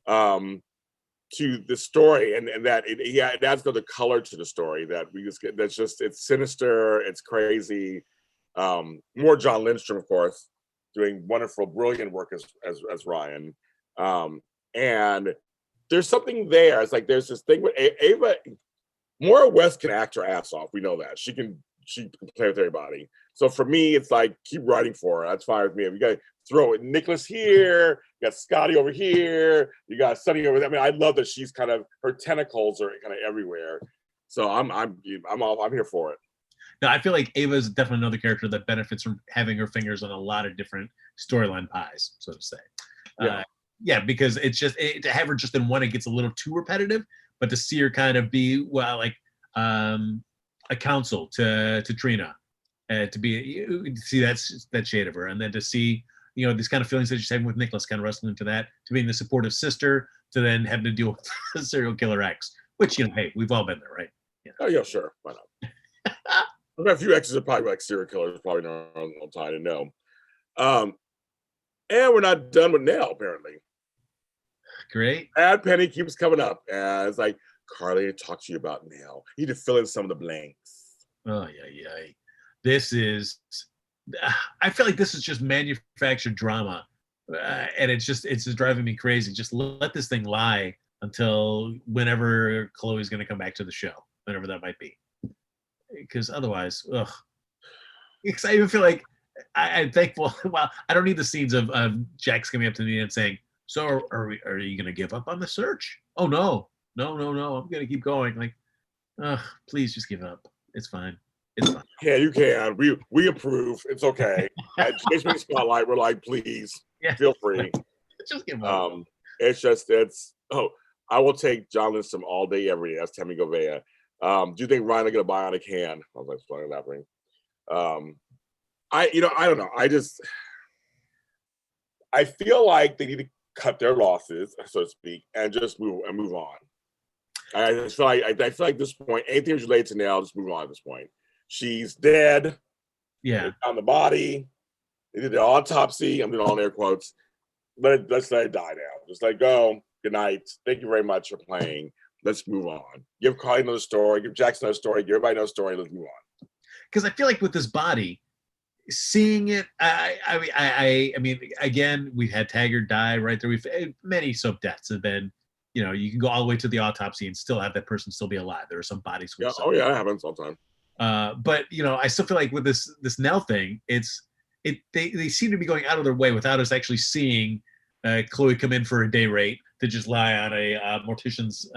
to the story, and that it adds another color to the story that we just get. It's sinister, it's crazy. More John Lindstrom, of course, doing wonderful, brilliant work as Ryan. And there's something there. It's like there's this thing with Ava. Maura West can act her ass off. We know that she can play with everybody. So for me, it's like keep writing for her. That's fine with me. We got to throw it. Nicholas here. You got Scotty over here. You got Sonny over there. I mean, I love that she's kind of her tentacles are kind of everywhere. So I'm here for it. No, I feel like Ava is definitely another character that benefits from having her fingers on a lot of different storyline pies, so to say. Because it's just to have her just in one, it gets a little too repetitive. But to see her kind of be a counsel to Trina, to see that shade of her, and then to see these kind of feelings that she's having with Nicholas, kind of wrestling into that, to being the supportive sister, to then having to deal with the serial killer ex, which hey, we've all been there, right? Yeah. Oh yeah, sure, why not? I've got a few exes are probably like serial killers, probably not on time to know. And we're not done with Nelle, apparently. Great. Ad Penny keeps coming up. And it's like, Carly, I talked to you about Nelle. You need to fill in some of the blanks. Oh, yeah. This is I feel like this is just manufactured drama, and it's just driving me crazy. Just let this thing lie until whenever Chloe's going to come back to the show, whenever that might be. Because otherwise, ugh. Because I even feel like I'm thankful. Well, I don't need the scenes of Jax coming up to me and saying, "So are you going to give up on the search?" Oh no, no, no, no! I'm going to keep going. Like, ugh, please just give up. It's fine. It's fine. Yeah, you can. We approve. It's okay. At Chase Mini Spotlight, we're like, please feel free. Just give up. It's I will take John Lindstrom all day, every day. That's Tammy Govea. Do you think Ryan will get a bionic hand? I was like, starting laughing. I don't know. I feel like they need to cut their losses, so to speak, and just move on. I just feel like I feel like at this point, anything related to Nelle, just move on at this point. She's dead. Yeah. They found the body. They did the autopsy. I'm doing all air quotes. Let's let it die now. Just let it go. Good night. Thank you very much for playing. Let's move on. Give Carly another story. Give Jackson another story. Give everybody another story. Let's move on. Because I feel like with this body, seeing it, I mean, again, we've had Taggart die right there. We've many soap deaths have been, you can go all the way to the autopsy and still have that person still be alive. There are some bodies. Yeah. Oh yeah, that happens sometimes. But I still feel like with this Nelle thing, they seem to be going out of their way without us actually seeing Chloe come in for a day rate to just lie on a mortician's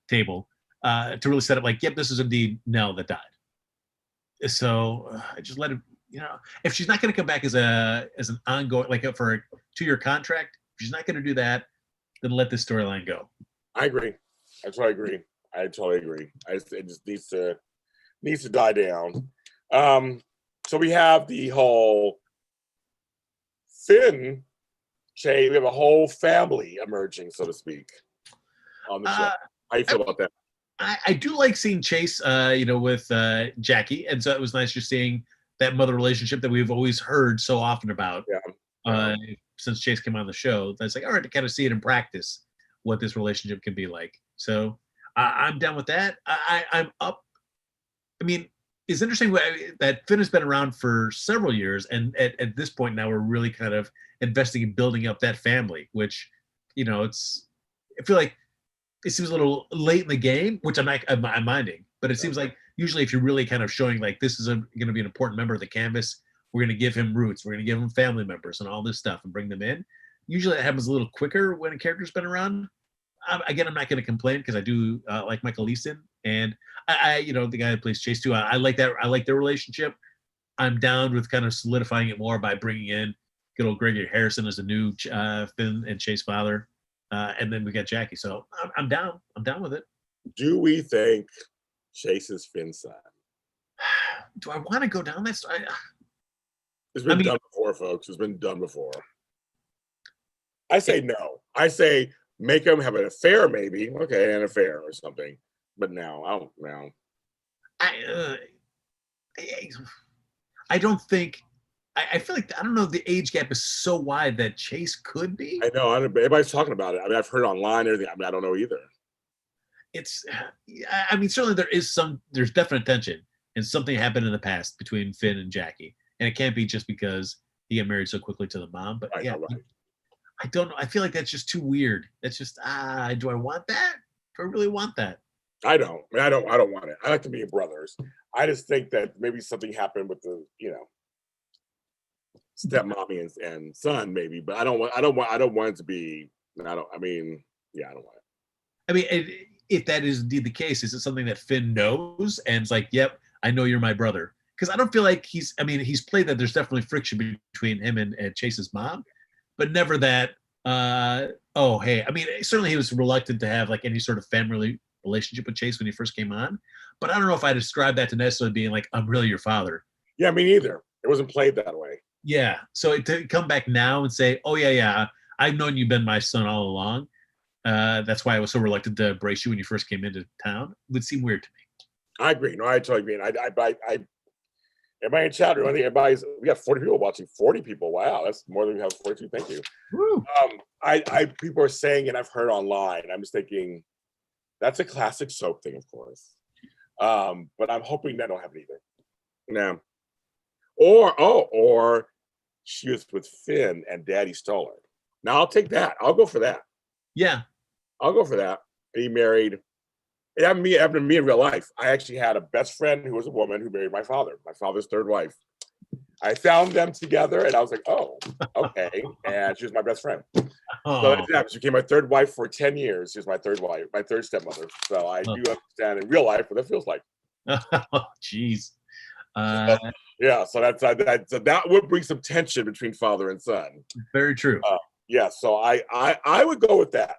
table to really set up like, yep, this is indeed Nelle that died. So I just let it, if she's not going to come back as an ongoing, like for a 2-year contract, if she's not going to do that, then let this storyline go. I agree. I totally agree. It just needs to die down. So we have the whole Finn Chase. We have a whole family emerging, so to speak, on the show. How you feel about that? I do like seeing Chase, with Jackie, and so it was nice just seeing that mother relationship that we've always heard so often about. Yeah. Since Chase came on the show, that's like, all right, to kind of see it in practice, what this relationship can be like. So I'm down with that. I'm up. I mean, it's interesting that Finn has been around for several years, and at this point now we're really kind of investing in building up that family, which, I feel like it seems a little late in the game, which I'm minding, but it seems like usually if you're really kind of showing like this is going to be an important member of the canvas, we're going to give him roots, we're going to give him family members and all this stuff and bring them in. Usually it happens a little quicker when a character's been around. Again, I'm not going to complain because I do like Michael Easton, and I the guy that plays Chase too. I like that. I like their relationship. I'm down with kind of solidifying it more by bringing in good old Gregory Harrison as a new Finn and Chase father, and then we got Jackie. So I'm down. I'm down with it. Do we think Chase is Finn's son? Do I want to go down that? It's been done before, folks. It's been done before. I say no. I say make him have an affair, maybe. Okay, an affair or something. But no, I don't know. I don't think. I feel like I don't know. The age gap is so wide that Chase could be. I know. Everybody's talking about it. I mean, I've heard online. Everything. I mean, I don't know either. It's. I mean, certainly there's definite tension, and something happened in the past between Finn and Jackie, and it can't be just because he got married so quickly to the mom. But right. I don't know. I feel like that's just too weird. That's just do I want that? Do I really want that? I don't. I don't want it. I like to be brothers. I just think that maybe something happened with the stepmommy and son, maybe. But I don't want it to be. I don't want it. I mean, if that is indeed the case, is it something that Finn knows and it's like, yep, I know you're my brother? Because I don't feel like he's played that there's definitely friction between him and Chase's mom, but never that, oh, hey, I mean, certainly he was reluctant to have like any sort of family relationship with Chase when he first came on, but I don't know if I describe that to necessarily being like, I'm really your father. Yeah, me neither. It wasn't played that way. Yeah. So to come back now and say, oh, yeah, I've known you've been my son all along. That's why I was so reluctant to embrace you when you first came into town. It would seem weird to me. I agree. No, I totally agree. Everybody in chat room, we got 40 people watching. 40 people. Wow, that's more than we have 42. Thank you. Woo. People are saying, and I've heard online, I'm just thinking that's a classic soap thing, of course. But I'm hoping that don't happen either. No. Or she was with Finn and Daddy stole her. Now I'll take that. I'll go for that. Yeah. I'll go for that. He married. It happened to me in real life. I actually had a best friend who was a woman who married my father's third wife. I found them together, and I was like, "Oh, okay." And she was my best friend. So she became my third wife for 10 years. She was my third wife, my third stepmother. So I do understand in real life what it feels like. Oh, jeez. Yeah, so that would bring some tension between father and son. Very true. Yeah, so I would go with that.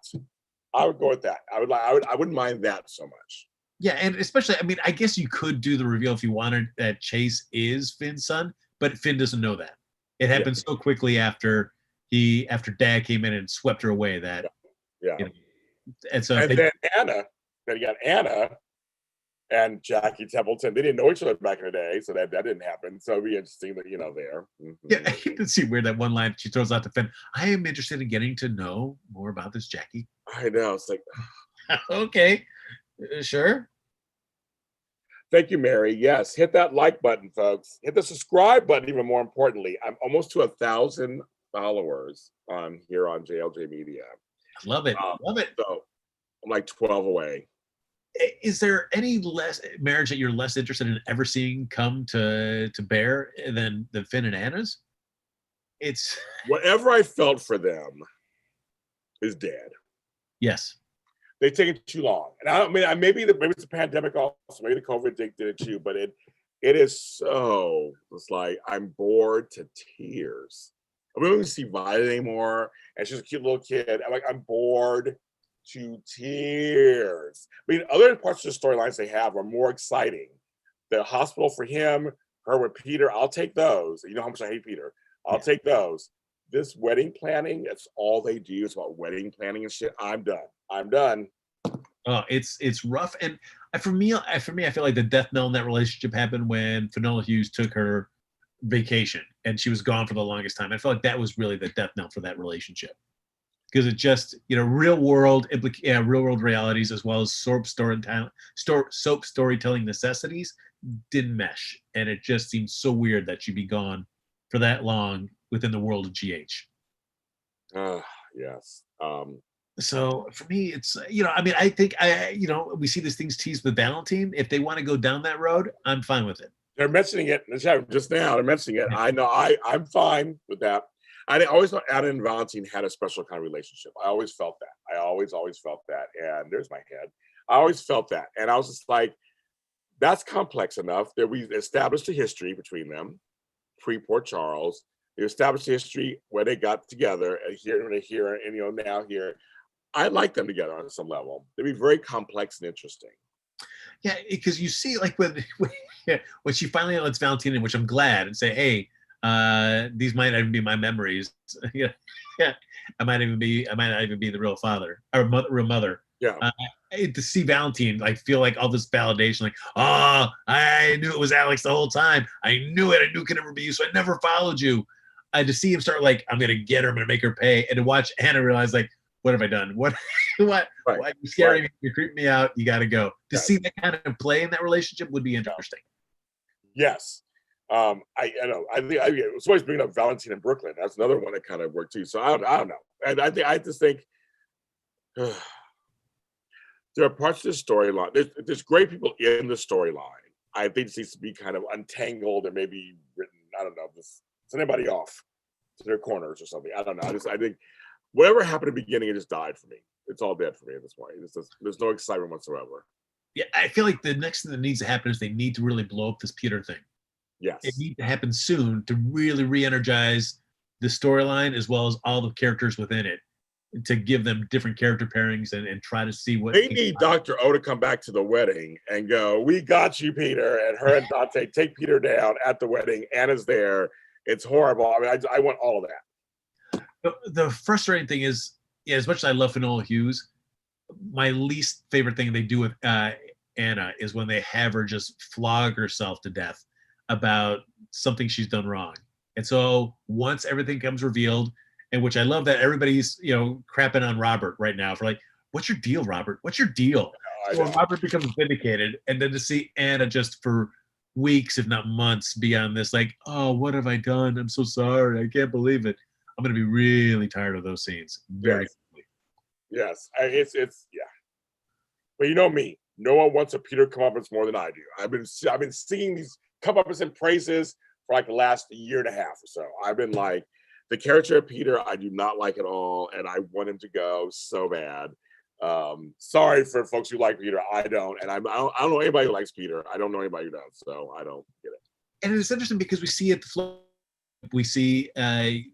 I wouldn't mind that so much. Yeah, and especially, I mean, I guess you could do the reveal if you wanted that Chase is Finn's son, but Finn doesn't know that. It happened so quickly after Dad came in and swept her away that. Yeah. You know, and so then you got Anna and Jackie Templeton. They didn't know each other back in the day, so that didn't happen. So it'd be interesting that there. Mm-hmm. Yeah, it seems weird that one line she throws out to Finn. I am interested in getting to know more about this Jackie. I know. It's like, okay, sure. Thank you, Mary. Yes, hit that like button, folks. Hit the subscribe button. Even more importantly, I'm almost to 1,000 followers on here on JLJ Media. Love it. Love it. So I'm like 12 away. Is there any marriage that you're less interested in ever seeing come to bear than Finn and Anna's? It's whatever I felt for them is dead. Yes. They take it too long. And I don't mean maybe it's the pandemic also, maybe the COVID did it too, but it is so, it's like I'm bored to tears. I don't even see Violet anymore, and she's a cute little kid. I'm bored to tears. I mean, other parts of the storylines they have are more exciting. The hospital for him, her with Peter, I'll take those. You know how much I hate Peter. I'll take those. This wedding planning, that's all they do. It's about wedding planning and shit. I'm done. Oh, it's rough. And for me, I feel like the death knell in that relationship happened when Finola Hughes took her vacation and she was gone for the longest time. I feel like that was really the death knell for that relationship. Because it just, real world realities as well as soap storytelling necessities didn't mesh, and it just seems so weird that she'd be gone for that long within the world of GH. Yes. So for me, it's I think we see these things teased with Valentine. If they want to go down that road, I'm fine with it. They're mentioning it just now. They're mentioning it. I know. I'm fine with that. I always thought Anna and Valentine had a special kind of relationship. I always felt that. I always felt that. And there's my head. I always felt that. And I was just like, that's complex enough that we established a history between them, pre-Port Charles. They established a history where they got together and here and now here. I like them together on some level. They'd be very complex and interesting. Yeah, because you see, like when she finally lets Valentine in, which I'm glad, and say, hey, these might not even be my memories. Yeah, I might not even be the real father or real mother. Yeah. To see Valentine feel like all this validation, like, oh, I knew it was Alex the whole time. I knew it. I knew it could never be you, so I never followed you. To see him start I'm gonna get her. I'm gonna make her pay, and to watch Anna realize what have I done? What? Right. You're scaring me. You're creeping me out. You got to go. To see that kind of play in that relationship would be interesting. Yes. I know. I think somebody's bringing up Valentine and Brook Lynn. That's another one that kind of worked too. So I don't know. And I just think there are parts of the storyline. There's great people in the storyline. I think it needs to be kind of untangled and maybe written. I don't know. Just send anybody off to their corners or something. I don't know. I think whatever happened at the beginning, it just died for me. It's all dead for me at this point. There's no excitement whatsoever. Yeah, I feel like the next thing that needs to happen is they need to really blow up this Peter thing. Yes. It needs to happen soon to really re-energize the storyline as well as all the characters within it, to give them different character pairings and try to see what they need. Dr. O to come back to the wedding and go, we got you, Peter, and her and Dante take Peter down at the wedding. Anna's there. It's horrible. I mean, I want all of that. The frustrating thing is, as much as I love Finola Hughes, my least favorite thing they do with Anna is when they have her just flog herself to death about something she's done wrong. And so once everything comes revealed, and which I love that everybody's crapping on Robert right now for what's your deal, Robert? What's your deal? So when Robert becomes vindicated, and then to see Anna just for weeks, if not months, beyond this. Like, oh, what have I done? I'm so sorry. I can't believe it. I'm gonna be really tired of those scenes very Yes. quickly. Yes. It's yeah. But you know me. No one wants a Peter comeuppance more than I do. I've been singing these comeuppance and praises for like the last year and a half or so. I've been like, the character of Peter, I do not like at all, and I want him to go so bad. Sorry for folks who like Peter. I don't, and I don't know anybody who likes Peter. I don't know anybody who does, so I don't get it. And it's interesting because we see at the flow, we see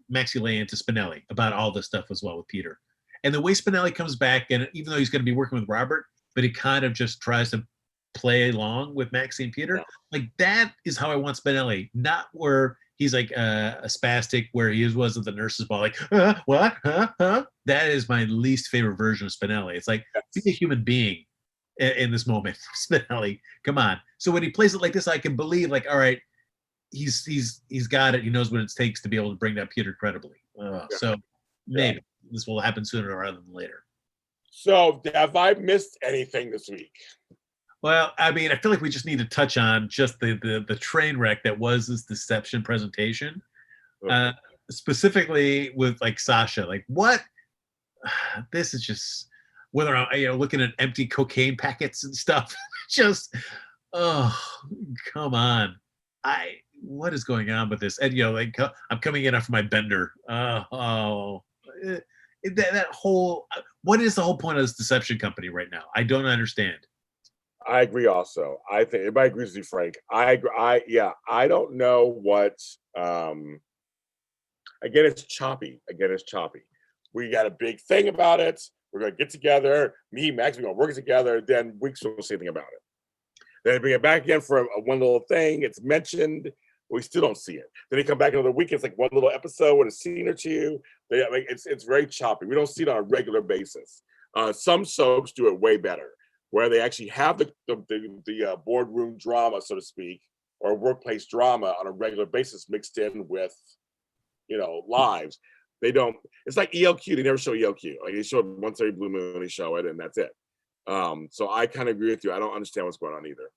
Maxie lay into Spinelli about all this stuff as well with Peter. And the way Spinelli comes back, and even though he's going to be working with Robert, but he kind of just tries to play along with Maxie and Peter. Yeah. Like, that is how I want Spinelli, not where he's like a spastic where he was at the nurse's ball, like, what? Huh? That is my least favorite version of Spinelli. It's like, be a human being in this moment, Spinelli. Come on. So when he plays it like this, I can believe, like, all right, he's got it. He knows what it takes to be able to bring that Peter credibly. So maybe this will happen sooner rather than later. So have I missed anything this week? Well, I mean, I feel like we just need to touch on just the train wreck that was this deception presentation, specifically with like Sasha. Like, what? This is just, whether I'm looking at empty cocaine packets and stuff. Just, oh, come on. What is going on with this? And like, I'm coming in after my bender. That whole, what is the whole point of this deception company right now? I don't understand. I agree also. I think everybody agrees with you, Frank. I agree. I don't know what again, it's choppy. We got a big thing about it. We're gonna get together, me, Max, we're gonna work together, then weeks we'll say anything about it. Then they bring it back again for one little thing, it's mentioned, we still don't see it. Then they come back another week, it's like one little episode with a scene or two. It's very choppy. We don't see it on a regular basis. Some soaps do it way better, where they actually have the boardroom drama, so to speak, or workplace drama on a regular basis mixed in with, lives. They don't. It's like ELQ. They never show ELQ. Like, they show it once every blue moon. They show it, and that's it. So I kind of agree with you. I don't understand what's going on either.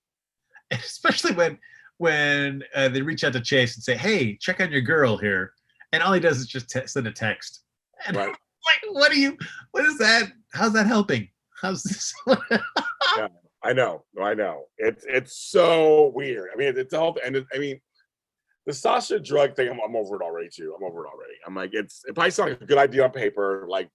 Especially when they reach out to Chase and say, "Hey, check on your girl here," and all he does is just send a text. And right. Like, what is that? How's that helping? How's this? Yeah, I know. It's so weird. I mean, it's all, and the Sasha drug thing, I'm over it already too. I'm like, it probably sounds like a good idea on paper. Like,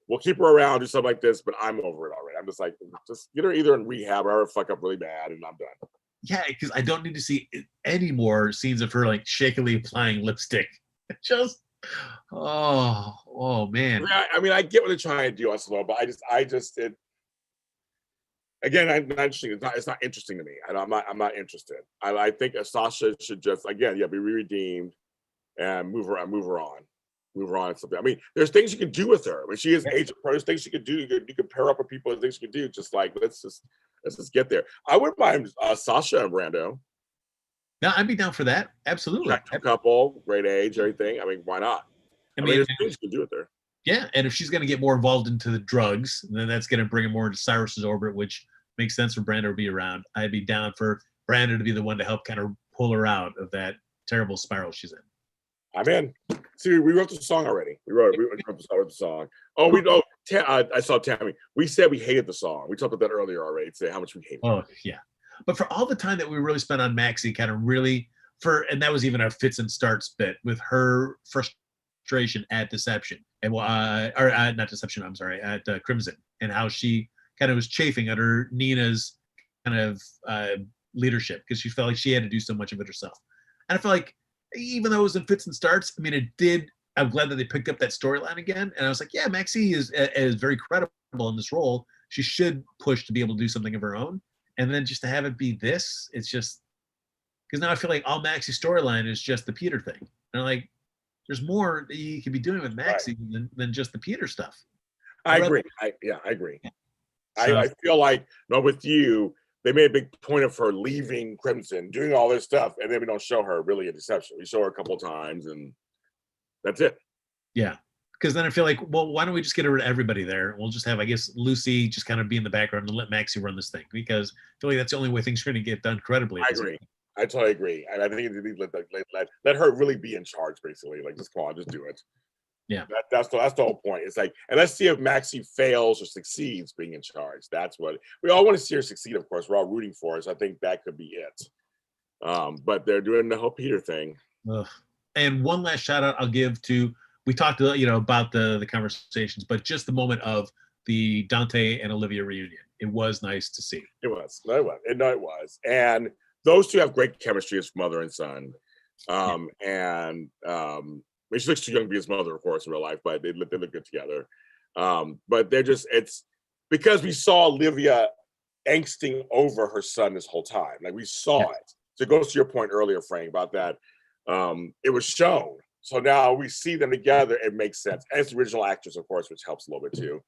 we'll keep her around, do something like this, but I'm over it already. I'm just like, just get her either in rehab or fuck up really bad, and I'm done. Yeah, because I don't need to see any more scenes of her like shakily applying lipstick. Just, oh man. I mean, I get what they're trying to do, but again, I'm not interesting. It's not interesting to me. I'm not interested. I think Sasha should just, again, be redeemed and move her on. Something. I mean, there's things you can do with her. I mean, she is age approach. There's things you can do. You can pair up with people. Things you can do. Just like let's just get there. I wouldn't mind Sasha and Brando. No, I'd be down for that. Absolutely. Couple, great age, everything. I mean, why not? I mean, there's things you can do with her. Yeah, and if she's going to get more involved into the drugs, then that's going to bring her more into Cyrus's orbit, which makes sense for Brando to be around. I'd be down for Brando to be the one to help kind of pull her out of that terrible spiral she's in. I'm in. See, we wrote the song already. We wrote the song. Oh, I saw Tammy. We said we hated the song. We talked about that earlier already. Say how much we hate it. Oh, yeah. But for all the time that we really spent on Maxie, kind of really and that was even our fits and starts bit with her frustration at Deception and not Deception. I'm sorry, at Crimson, and how she kind of was chafing under Nina's kind of leadership because she felt like she had to do so much of it herself. And I feel like even though it was in fits and starts, I mean, it did. I'm glad that they picked up that storyline again. And I was like, yeah, Maxie is very credible in this role. She should push to be able to do something of her own. And then just to have it be this, it's just because now I feel like all Maxie's storyline is just the Peter thing. And I'm like, there's more that you could be doing with Maxie than just the Peter stuff. I agree. I agree. So, I feel like, with you, they made a big point of her leaving Crimson, doing all this stuff, and then we don't show her really a Deception. We show her a couple of times, and that's it. Yeah, because then I feel like, well, why don't we just get rid of everybody there? We'll just have, I guess, Lucy just kind of be in the background and let Maxie run this thing, because I feel like that's the only way things are going to get done credibly. I agree. I totally agree. And I think you need to let her really be in charge, basically. Like, just come on, just do it. Yeah. That's the whole point. It's like, and let's see if Maxie fails or succeeds being in charge. That's what we all want to see her succeed, of course. We're all rooting for her. So I think that could be it. But they're doing the whole Peter thing. Ugh. And one last shout out I'll give to, we talked about the conversations, but just the moment of the Dante and Olivia reunion. It was nice to see. It was. No, it was. And those two have great chemistry as mother and son. I mean, she looks too young to be his mother, of course, in real life, but they look good together. But it's because we saw Olivia angsting over her son this whole time. Like, we saw it. So it goes to your point earlier, Frank, about that. It was shown. So now we see them together. It makes sense. And it's the original actress, of course, which helps a little bit too.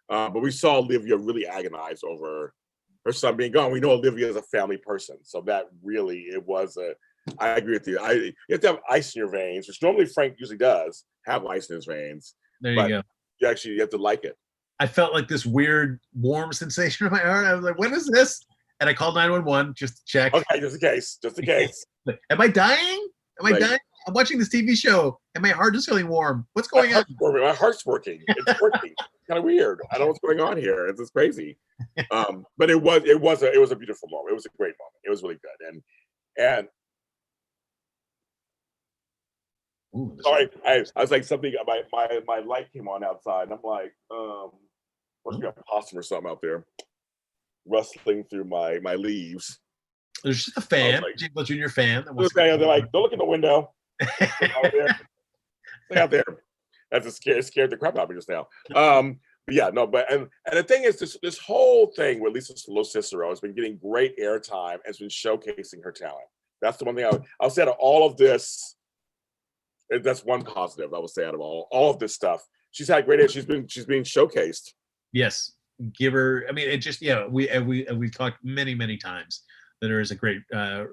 But we saw Olivia really agonize over her son being gone. We know Olivia is a family person. So that really, I agree with you. You have to have ice in your veins, which normally Frank usually does have ice in his veins. There you go. You have to like it. I felt like this weird warm sensation in my heart. I was like, what is this? And I called 911 just to check. Okay, just in case. Am I dying? Am I dying? I'm watching this TV show and my heart is feeling warm. What's going on? My heart's working. It's working. Kind of weird. I don't know what's going on here. It's just crazy. But it was a beautiful moment. It was a great moment. It was really good. And ooh, sorry, I was like, something. My light came on outside. I'm like, must be a possum or something out there, rustling through my leaves. There's just a fan, Jingle Junior fan. They're like, don't look in the window. Stay out there. That's scared the crap out of me just now. And the thing is, this whole thing with Lisa Cicero has been getting great airtime and has been showcasing her talent. That's the one thing I'll say out of all of this. That's one positive I will say out of all of this stuff. She's had great. She's being showcased. Yes, give her. I mean, it just we've talked many times that there is a great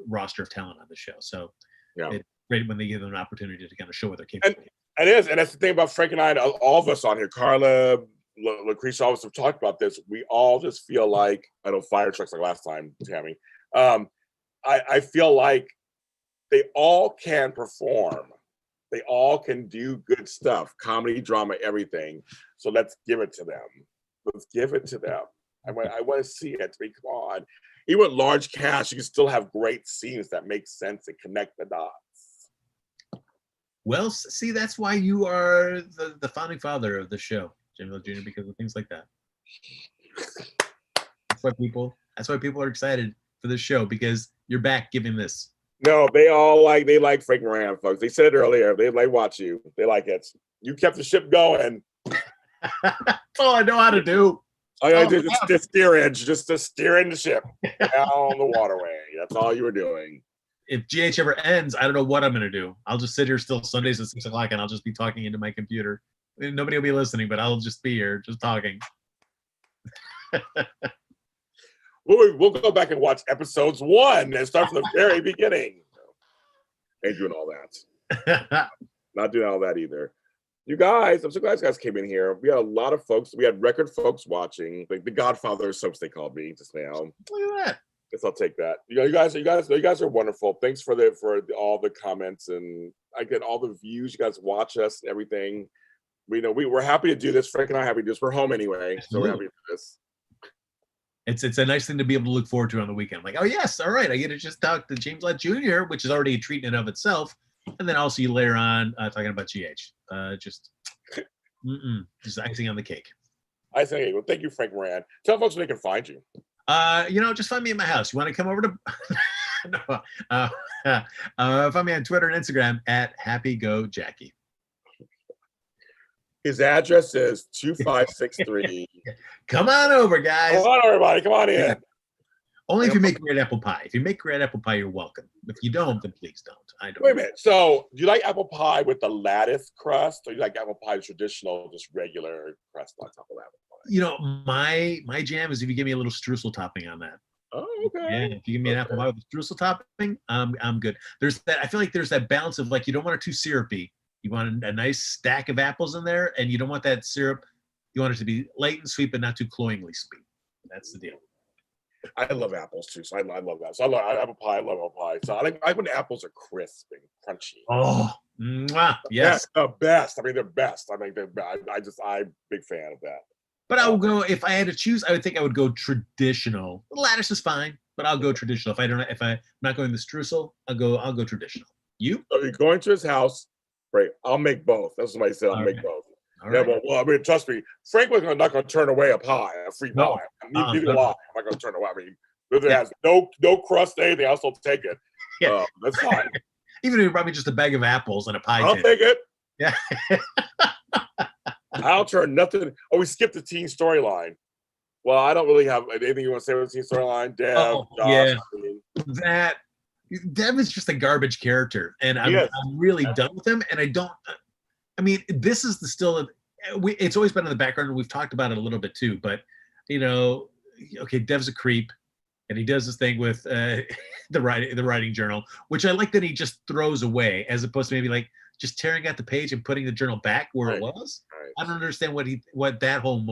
roster of talent on the show. So it's great when they give them an opportunity to kind of show what they're capable of. It is, and that's the thing about Frank and I, all of us on here, Carla, Lucretia, all of us have talked about this. We all just feel like, I know fire trucks like last time, Tammy. I feel like they all can perform. They all can do good stuff, comedy, drama, everything. So let's give it to them. Let's give it to them. I want to see it. Come on. Even with large cast, you can still have great scenes that make sense and connect the dots. Well, see, that's why you are the founding father of the show, Jimmy Love Jr., because of things like that. That's why people are excited for this show, because you're back giving this. No, they like Frank Moran, folks. They said it earlier. They watch you. They like it. You kept the ship going. That's all I know how to do. All I did is steering the ship down the waterway. That's all you were doing. If GH ever ends, I don't know what I'm going to do. I'll just sit here still Sundays at 6 o'clock and I'll just be talking into my computer. Nobody will be listening, but I'll just be here just talking. We'll go back and watch episodes 1 and start from the very beginning. Ain't doing all that. Not doing all that either. You guys, I'm so glad you guys came in here. We had a lot of folks. We had record folks watching, like the Godfather soaps they called me just now. Look at that. Guess I'll take that. You guys are wonderful. Thanks for all the comments, and I get all the views. You guys watch us and everything. We're happy to do this. Frank and I are happy to do this. We're home anyway, so we're happy to do this. It's a nice thing to be able to look forward to on the weekend. Like, oh yes, all right, I get to just talk to James Lott Jr., which is already a treat in and of itself, and then also you later on talking about GH. Just icing on the cake. I say, well, thank you, Frank Moran. Tell folks where they can find you. Just find me at my house. You want to come over to find me on Twitter and Instagram at HappyGoJackie. His address is 2563. Come on over, guys. Come on, everybody. Come on in. Yeah. Only if you make great apple pie. If you make great apple pie, you're welcome. If you don't, then please don't. I don't. Wait a minute. So, do you like apple pie with the lattice crust, or you like apple pie traditional, just regular crust on top of apple pie? My jam is if you give me a little streusel topping on that. Oh, okay. Yeah, if you give me an apple pie with a streusel topping, I'm good. There's that. I feel like there's that balance of, like, you don't want it too syrupy. You want a nice stack of apples in there, and you don't want that syrup. You want it to be light and sweet, but not too cloyingly sweet. That's the deal. I love apples too, so I love that. So I love apple pie. I love apple pie. So I like when apples are crisp and crunchy. Oh, mwah, yes. The best. I mean, they're best. I mean, I'm big fan of that. But I would go, if I had to choose, I would think I would go traditional. The lattice is fine, but I'll go traditional. If I'm not going the streusel, I'll go traditional. You? So you're going to his house, right? I'll make both. That's what I said. I'll make both. All yeah, right. well, I mean, trust me, Frank was not going to turn away a pie, a free No. pie. Neither will I. I'm not going to turn away. I mean, if it has no crust, anything, I'll still take it. Yeah. That's fine. Even if you brought me just a bag of apples and a pie. I'll take it. Yeah. I'll turn nothing. Oh, we skipped the teen storyline. Well, I don't really have anything you want to say about the teen storyline, Dev. Oh, Josh, yeah. I mean. That Dev is just a garbage character, and I'm really done with him. And I mean, this is it's always been in the background, and we've talked about it a little bit too. But okay, Dev's a creep, and he does this thing with the writing journal, which I like that he just throws away, as opposed to maybe like just tearing out the page and putting the journal back where it was. Right. I don't understand what that whole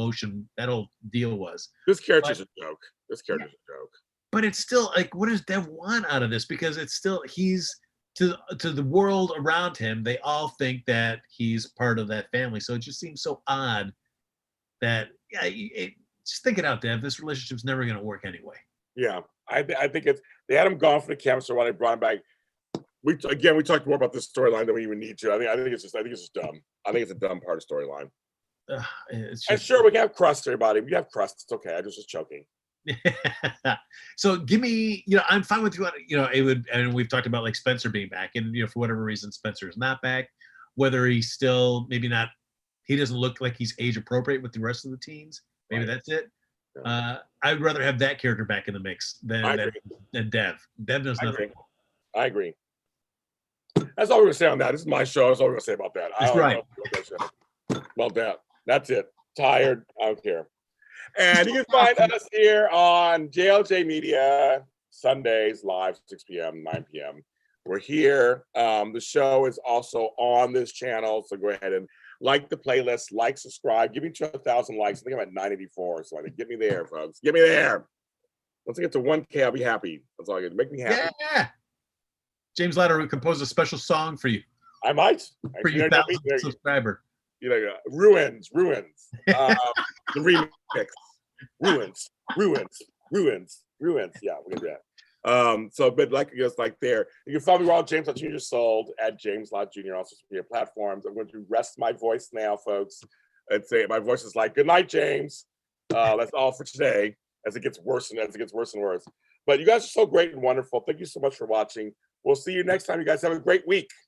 deal was. This character's a joke. This character's a joke. But it's still like, what does Dev want out of this? Because it's still, he's to the world around him, they all think that he's part of that family. So it just seems so odd that just think it out, Dev. This relationship's never going to work anyway. Yeah, I think they had him gone from the camp, so when they brought him back, we talked more about this storyline than we even need to. I think it's just dumb. I think it's a dumb part of storyline. And sure, we can have crust, everybody. We have crust. It's okay. I just was choking. So give me, I'm fine with it would, and we've talked about like Spencer being back, and for whatever reason Spencer is not back, whether he's still maybe not, he doesn't look like he's age appropriate with the rest of the teens. Maybe that's it. I'd rather have that character back in the mix than Dev. Dev does nothing. I agree. That's all we're gonna say on that. This is my show. That's all we're gonna say about that. That's right. Well, that's it. Tired. I don't care. And you can find us here on JLJ Media Sundays live 6 p.m., 9 p.m. We're here. The show is also on this channel, so go ahead and like the playlist, subscribe, give me 1,000 likes. I think I'm at 984, so get me there, folks. Get me there. Once I get to 1K, I'll be happy. That's all I get. Make me happy. Yeah. James Ladder will compose a special song for you. I might. For you 1,000 subscriber. Ruins. The remix. Ruins. Yeah, we're gonna do that. But like there, you can follow me around James Lott Jr. Sold at James Lott Jr. on social media platforms. I'm going to rest my voice now, folks, and say my voice is like, good night, James. That's all for today. As it gets worse and worse. But you guys are so great and wonderful. Thank you so much for watching. We'll see you next time. You guys have a great week.